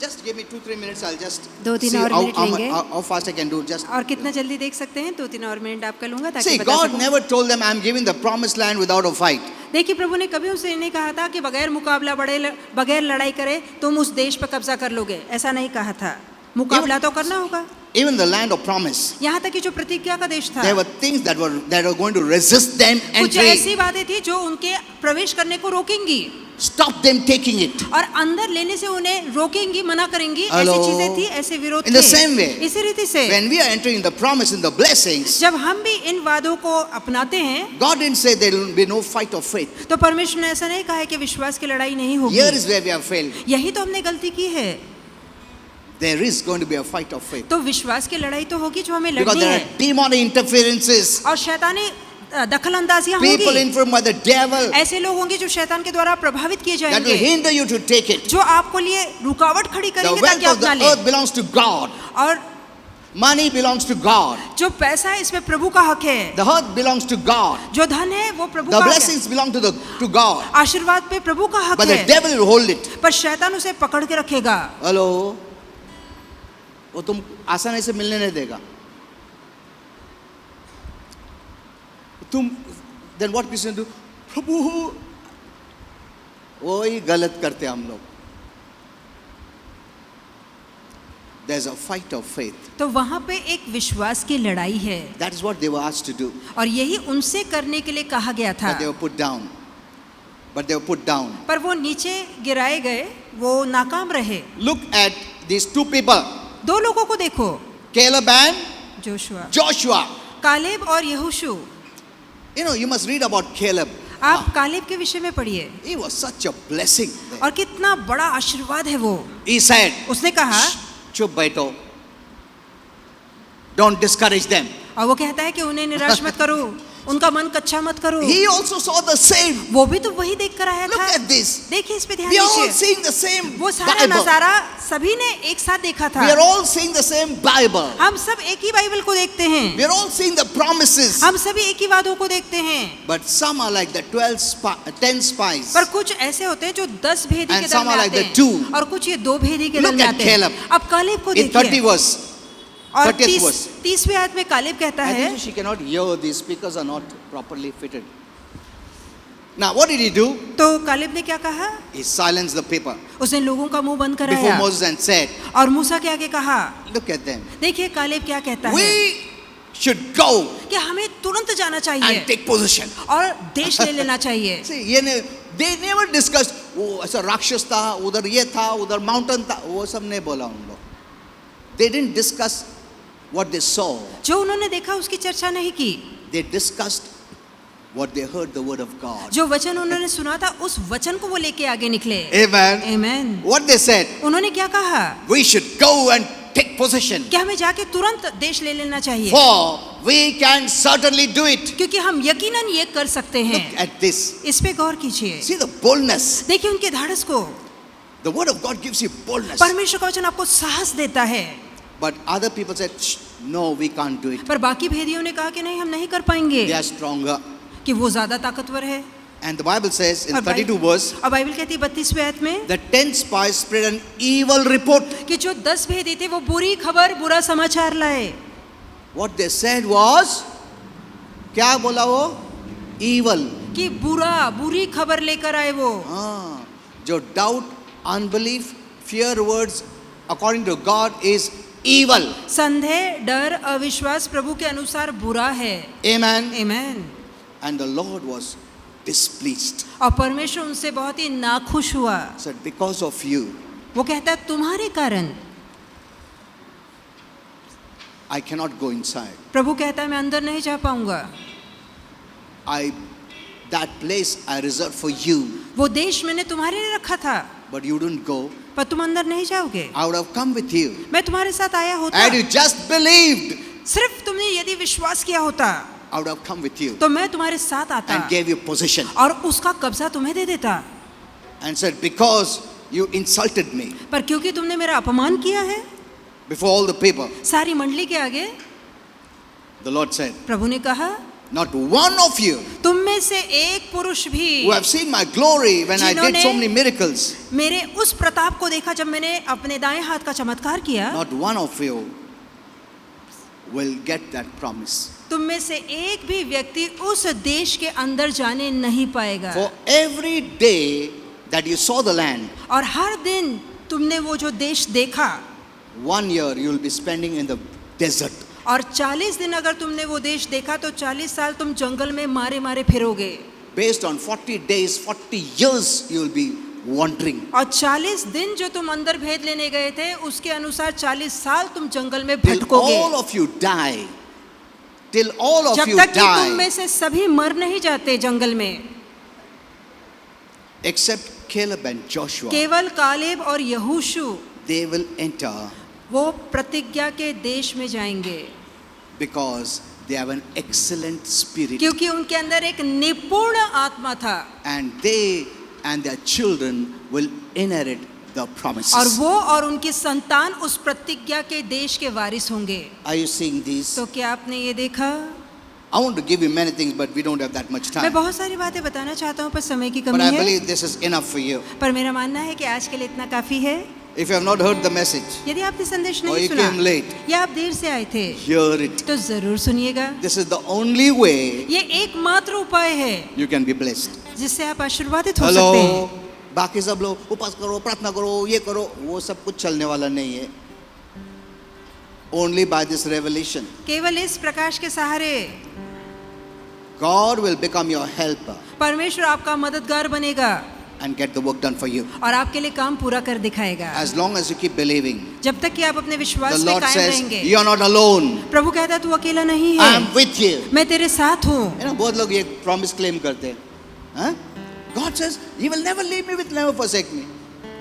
Speaker 1: Just give me 2-3 minutes. I'll just
Speaker 2: 2-3
Speaker 1: see
Speaker 2: और मिनट लेंगे।
Speaker 1: how fast I can do. Just
Speaker 2: और कितना जल्दी देख सकते हैं? 2-3 और मिनट आपका लूंगा ताकि
Speaker 1: see,
Speaker 2: बता
Speaker 1: God
Speaker 2: सकूं।
Speaker 1: never told them, "I'm giving the promised land without a fight."
Speaker 2: देखिए प्रभु ने कभी उनसे नहीं कहा था कि बगैर मुकाबला बगैर लड़ाई करे तुम उस देश पर कब्जा कर लोगे, ऐसा नहीं कहा था। मुकाबला तो करना होगा।
Speaker 1: Even the land of promise,
Speaker 2: यहाँ तक कि जो प्रतिज्ञा का देश था,
Speaker 1: there were things that were going to resist them
Speaker 2: कुछ
Speaker 1: entry.
Speaker 2: ऐसी बातें थी जो उनके प्रवेश करने को रोकेंगी।
Speaker 1: stop them taking it.
Speaker 2: और अंदर लेने से उन्हें रोकेंगी, मना करेंगी।
Speaker 1: Hello.
Speaker 2: ऐसी चीजें थी, ऐसे विरोध
Speaker 1: In the
Speaker 2: थे।
Speaker 1: same way,
Speaker 2: इसी रीति से
Speaker 1: When we are entering the promise and the blessings,
Speaker 2: जब हम भी इन वादों को अपनाते हैं,
Speaker 1: God didn't say there will be no fight of faith.
Speaker 2: तो परमेश्वर ने ऐसा नहीं कहा है कि विश्वास की लड़ाई नहीं होगी।
Speaker 1: Here is where we have failed.
Speaker 2: यही तो हमने गलती की है।
Speaker 1: There is going to be a fight of faith.
Speaker 2: तो विश्वास की लड़ाई तो होगी जो हमें
Speaker 1: Because
Speaker 2: लड़नी
Speaker 1: there
Speaker 2: है,
Speaker 1: are demonic interferences,
Speaker 2: और शैतानी दखल अंदाजियां
Speaker 1: people
Speaker 2: होंगी।
Speaker 1: influenced by the devil
Speaker 2: ऐसे लोग होंगे जो शैतान के द्वारा प्रभावित किए
Speaker 1: that will
Speaker 2: जाएंगे,
Speaker 1: hinder you to take it.
Speaker 2: जो आपको लिए रुकावट खड़ी
Speaker 1: The
Speaker 2: करेंगे
Speaker 1: wealth
Speaker 2: ताकि
Speaker 1: of
Speaker 2: आप ना
Speaker 1: the
Speaker 2: लें।
Speaker 1: earth belongs to God.
Speaker 2: और
Speaker 1: Money belongs to God.
Speaker 2: जो पैसा है इसमें प्रभु का हक है,
Speaker 1: The earth belongs to God.
Speaker 2: जो धन है वो प्रभु
Speaker 1: The
Speaker 2: का हक है,
Speaker 1: blessings belong to God.
Speaker 2: आशीर्वाद पे प्रभु का हक
Speaker 1: But the
Speaker 2: है,
Speaker 1: devil will hold it.
Speaker 2: पर शैतान उसे पकड़ के रखेगा।
Speaker 1: हेलो, वो तुम आसानी से मिलने नहीं देगा। तुम then what Christians do? प्रभु, वही गलत करते हम लोग। There's a fight of faith.
Speaker 2: तो वहां पे एक विश्वास की लड़ाई है,
Speaker 1: That is what they were asked to do.
Speaker 2: और यही उनसे करने के लिए कहा गया था।
Speaker 1: But they were put down. But they were put down.
Speaker 2: पर वो नीचे गिराए गए, वो नाकाम रहे।
Speaker 1: Look at these two people,
Speaker 2: दो लोगों को देखो,
Speaker 1: Caleb and
Speaker 2: Joshua,
Speaker 1: Joshua.
Speaker 2: Caleb और यहोशू।
Speaker 1: You know, you must read about Caleb.
Speaker 2: आप कालेब के विषय में पढ़िए,
Speaker 1: He was such a blessing.
Speaker 2: और कितना बड़ा आशीर्वाद है वो।
Speaker 1: He said,
Speaker 2: उसने कहा,
Speaker 1: चुप बैठो, don't discourage them.
Speaker 2: और वो कहता है कि उन्हें निराश मत करो, उनका मन कच्चा मत करो।
Speaker 1: He also saw the same.
Speaker 2: वो भी तो वही देख कर आया
Speaker 1: Look
Speaker 2: था।
Speaker 1: at this.
Speaker 2: देखिए इस पे ध्यान
Speaker 1: We are all
Speaker 2: दीजिए,
Speaker 1: seeing the same
Speaker 2: वो सारा
Speaker 1: Bible.
Speaker 2: नजारा सभी ने एक साथ देखा था।
Speaker 1: We are all seeing the same Bible.
Speaker 2: हम सब एक ही बाइबल को देखते हैं,
Speaker 1: We are all seeing the promises.
Speaker 2: हम सभी एक ही वादों को देखते हैं।
Speaker 1: But some are like the 10 spies.
Speaker 2: पर कुछ ऐसे होते हैं जो 10 भेदी
Speaker 1: And
Speaker 2: के दल
Speaker 1: some
Speaker 2: में
Speaker 1: are like
Speaker 2: आते
Speaker 1: the
Speaker 2: हैं,
Speaker 1: two.
Speaker 2: और कुछ ये 2 भेदी के दल
Speaker 1: Look
Speaker 2: में
Speaker 1: at
Speaker 2: आते हैं।
Speaker 1: Caleb.
Speaker 2: अब कालेब को
Speaker 1: In 30
Speaker 2: देखिए,
Speaker 1: verse.
Speaker 2: और
Speaker 1: 30th verse.
Speaker 2: 30वीं आयत में कालेब कहता
Speaker 1: I
Speaker 2: है,
Speaker 1: think she cannot hear, these speakers are not properly fitted. Now, what did he do?
Speaker 2: तो कालेब ने क्या कहा?
Speaker 1: He silenced the people
Speaker 2: उसने लोगों का मुंह बंद
Speaker 1: before
Speaker 2: कराया,
Speaker 1: Moses and said,
Speaker 2: और मूसा के आगे कहा।
Speaker 1: look at them.
Speaker 2: देखिए कालेब क्या कहता है
Speaker 1: We should go
Speaker 2: कि हमें तुरंत जाना
Speaker 1: and
Speaker 2: चाहिए
Speaker 1: take possession.
Speaker 2: और देश ले लेना चाहिए।
Speaker 1: See, they never discussed, वो ऐसा राक्षस था, उधर ये था, उधर माउंटेन था, वो सब नहीं बोला उन लोग. They didn't discuss what they saw.
Speaker 2: जो उन्होंने देखा उसकी चर्चा नहीं की,
Speaker 1: They discussed what they heard the word of God.
Speaker 2: जो वचन उन्होंने सुना था उस वचन को वो लेके आगे निकले।
Speaker 1: Amen.
Speaker 2: Amen.
Speaker 1: What they said,
Speaker 2: उन्होंने क्या कहा?
Speaker 1: we should go and take possession.
Speaker 2: कि हमें जाके तुरंत देश ले लेना चाहिए,
Speaker 1: For we can certainly do it.
Speaker 2: क्योंकि हम यकीनन ये कर सकते
Speaker 1: Look
Speaker 2: हैं।
Speaker 1: at this.
Speaker 2: इस पे गौर कीजिए,
Speaker 1: See the boldness.
Speaker 2: देखिए उनके धाड़स को।
Speaker 1: The word of God gives you boldness.
Speaker 2: परमेश्वर का वचन आपको साहस देता है,
Speaker 1: But other people said, "Shh, no, we can't do it.
Speaker 2: पर बाकी भेदियों ने कहा कि नहीं हम नहीं कर पाएंगे,
Speaker 1: They are stronger."
Speaker 2: कि वो ज्यादा ताकतवर है।
Speaker 1: And the Bible says in
Speaker 2: और
Speaker 1: 32 verse,
Speaker 2: और बाइबल कहती है 32वें आयत में
Speaker 1: the 10 spies spread an evil report.
Speaker 2: कि जो 10 भेदी थे वो बुरी खबर, बुरा समाचार लाए।
Speaker 1: What they said was, क्या बोला वो? Evil.
Speaker 2: कि बुरी खबर लेकर आए वो।
Speaker 1: हाँ, जो doubt, unbelief, fear words according to God is evil.
Speaker 2: संदेह, डर, अविश्वास प्रभु के अनुसार बुरा है।
Speaker 1: Amen.
Speaker 2: Amen.
Speaker 1: And the Lord was displeased.
Speaker 2: और परमेश्वर उनसे बहुत ही नाखुश हुआ।
Speaker 1: Said, because of you,
Speaker 2: वो कहता है तुम्हारे कारण
Speaker 1: I cannot go inside.
Speaker 2: प्रभु कहता है मैं अंदर नहीं जा पाऊंगा।
Speaker 1: That place I reserved for you,
Speaker 2: वो देश मैंने तुम्हारे लिए रखा था,
Speaker 1: but you didn't go.
Speaker 2: पर तुम अंदर नहीं जाओगे।
Speaker 1: I would have come with you.
Speaker 2: मैं तुम्हारे साथ आया होता,
Speaker 1: Had you just believed,
Speaker 2: सिर्फ तुमने यदि विश्वास किया होता
Speaker 1: I would have come with you
Speaker 2: तो मैं तुम्हारे साथ आता
Speaker 1: and gave you possession.
Speaker 2: और उसका कब्जा तुम्हें दे देता।
Speaker 1: And said, because you insulted me
Speaker 2: पर क्योंकि तुमने मेरा अपमान किया है
Speaker 1: before all the people,
Speaker 2: सारी मंडली के आगे,
Speaker 1: the Lord said,
Speaker 2: प्रभु ने कहा
Speaker 1: not one of you
Speaker 2: तुम में से एक पुरुष भी
Speaker 1: who have seen my glory when I did
Speaker 2: जिन्होंने
Speaker 1: so many miracles,
Speaker 2: मेरे उस प्रताप को देखा जब मैंने अपने दाएं हाथ का चमत्कार किया,
Speaker 1: not one of you will get that promise.
Speaker 2: तुम में से एक भी व्यक्ति उस देश के अंदर जाने नहीं पाएगा।
Speaker 1: For every day that you saw the land,
Speaker 2: और हर दिन तुमने वो जो देश देखा,
Speaker 1: 1 year you will be spending in the desert.
Speaker 2: और 40 दिन अगर तुमने वो देश देखा तो 40 साल तुम जंगल में मारे मारे फिरोगे।
Speaker 1: based on 40 days, 40 years, you will be wandering.
Speaker 2: और 40 दिन जो तुम अंदर भेद लेने गए थे उसके अनुसार 40 साल तुम जंगल में
Speaker 1: Till
Speaker 2: भटकोगे,
Speaker 1: all of you die. Till all of
Speaker 2: जब
Speaker 1: you
Speaker 2: तक कि तुम में
Speaker 1: die.
Speaker 2: से सभी मर नहीं जाते जंगल में,
Speaker 1: Except Caleb and Joshua.
Speaker 2: केवल कालेब और यहोशू
Speaker 1: They will enter
Speaker 2: वो प्रतिज्ञा के देश में जाएंगे,
Speaker 1: because they have an excellent spirit.
Speaker 2: क्योंकि उनके अंदर एक निपुण आत्मा था
Speaker 1: And they and their children will inherit the
Speaker 2: और
Speaker 1: promises.
Speaker 2: वो और उनकी संतान उस प्रतिज्ञा के देश के वारिस होंगे।
Speaker 1: Are you seeing these?
Speaker 2: तो क्या आपने ये देखा?
Speaker 1: I want to give you many things, but we don't have that much
Speaker 2: मैं
Speaker 1: time.
Speaker 2: बहुत सारी बातें बताना चाहता हूँ पर समय की
Speaker 1: But
Speaker 2: कमी
Speaker 1: I
Speaker 2: है,
Speaker 1: believe this is enough for you.
Speaker 2: पर मेरा मानना है कि आज के लिए इतना काफी है।
Speaker 1: If you have not heard the message,
Speaker 2: यदि आपने संदेश
Speaker 1: or
Speaker 2: नहीं
Speaker 1: you
Speaker 2: सुना
Speaker 1: came late,
Speaker 2: या आप देर से आए थे
Speaker 1: hear it.
Speaker 2: तो जरूर सुनिएगा।
Speaker 1: This is the only way
Speaker 2: ये एकमात्र उपाय है
Speaker 1: you can be blessed.
Speaker 2: जिससे आप आशीर्वादित हो सकते हैं।
Speaker 1: Hello. बाकी सब लोग उपास करो, प्रार्थना करो, ये करो, वो सब कुछ चलने वाला नहीं है. Only by this revelation,
Speaker 2: केवल इस प्रकाश के सहारे
Speaker 1: God will become your helper
Speaker 2: परमेश्वर आपका मददगार बनेगा
Speaker 1: and get the work done for you.
Speaker 2: और आपके लिए काम पूरा कर दिखाएगा।
Speaker 1: As long as you keep believing,
Speaker 2: जब तक कि आप अपने
Speaker 1: the
Speaker 2: विश्वास में
Speaker 1: Lord
Speaker 2: कायम
Speaker 1: says,
Speaker 2: रहेंगे।
Speaker 1: you are not alone.
Speaker 2: प्रभु कहता है तू अकेला नहीं
Speaker 1: I
Speaker 2: है,
Speaker 1: am with you.
Speaker 2: मैं तेरे साथ हूँ।
Speaker 1: You know, बहुत लोग ये promise claim करते हैं. Huh? God says, He will never leave me, will never forsake me.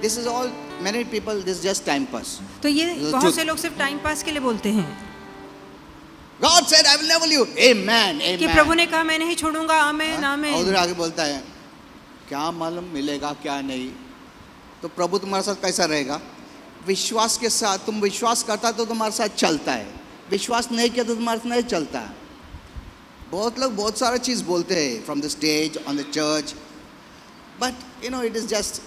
Speaker 1: This is all, many people, this is just time pass.
Speaker 2: तो ये
Speaker 1: The
Speaker 2: बहुत
Speaker 1: truth.
Speaker 2: से लोग सिर्फ टाइम पास के लिए बोलते हैं
Speaker 1: God said, I will never leave you. Amen,
Speaker 2: कि प्रभु
Speaker 1: amen.
Speaker 2: ने कहा मैं नहीं छोड़ूंगा, आमेन
Speaker 1: हाँ? और उधर
Speaker 2: आमेन।
Speaker 1: आगे बोलता है, क्या मालूम मिलेगा क्या नहीं. तो प्रभु तुम्हारे साथ कैसा रहेगा? विश्वास के साथ, तुम विश्वास करता तो तुम्हारे साथ चलता है, विश्वास नहीं किया तो तुम्हारे साथ नहीं चलता है. बहुत लोग बहुत सारा चीज़ बोलते हैं from the stage, on the church, but you know it is just,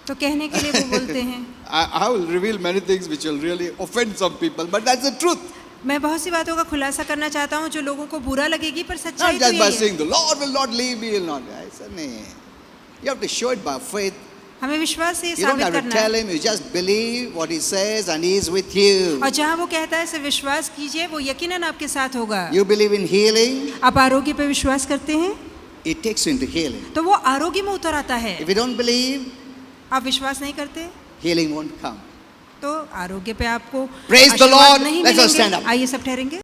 Speaker 2: तो कहने के लिए वो बोलते हैं।
Speaker 1: I will reveal many things which will really offend some people, but that's the truth.
Speaker 2: मैं बहुत सी बातों का खुलासा करना चाहता हूँ जो लोगों को बुरा लगेगी पर
Speaker 1: Not
Speaker 2: सच्चाई तो
Speaker 1: just by
Speaker 2: यही है।
Speaker 1: saying the Lord will not leave me, will not. ऐसा नहीं है. You have to show it by faith.
Speaker 2: हमें विश्वास से ये
Speaker 1: You don't
Speaker 2: साबित
Speaker 1: have to
Speaker 2: करना
Speaker 1: tell
Speaker 2: है
Speaker 1: him. You just believe what he says, and he is with you.
Speaker 2: और जहाँ वो कहता है से विश्वास कीजिए, वो यकीनन आपके साथ होगा।
Speaker 1: You believe in healing.
Speaker 2: आप आरोग्य पे विश्वास करते हैं
Speaker 1: It takes you into healing.
Speaker 2: तो वो आरोग्य में उतर आता है।
Speaker 1: If you don't believe,
Speaker 2: आप विश्वास नहीं करते
Speaker 1: healing won't come.
Speaker 2: तो आरोग्य पे आपको
Speaker 1: Praise the
Speaker 2: आशीर्वाद
Speaker 1: Lord.
Speaker 2: नहीं
Speaker 1: Let's all
Speaker 2: मिलेंगे।
Speaker 1: stand up.
Speaker 2: आइए सब ठहरेंगे।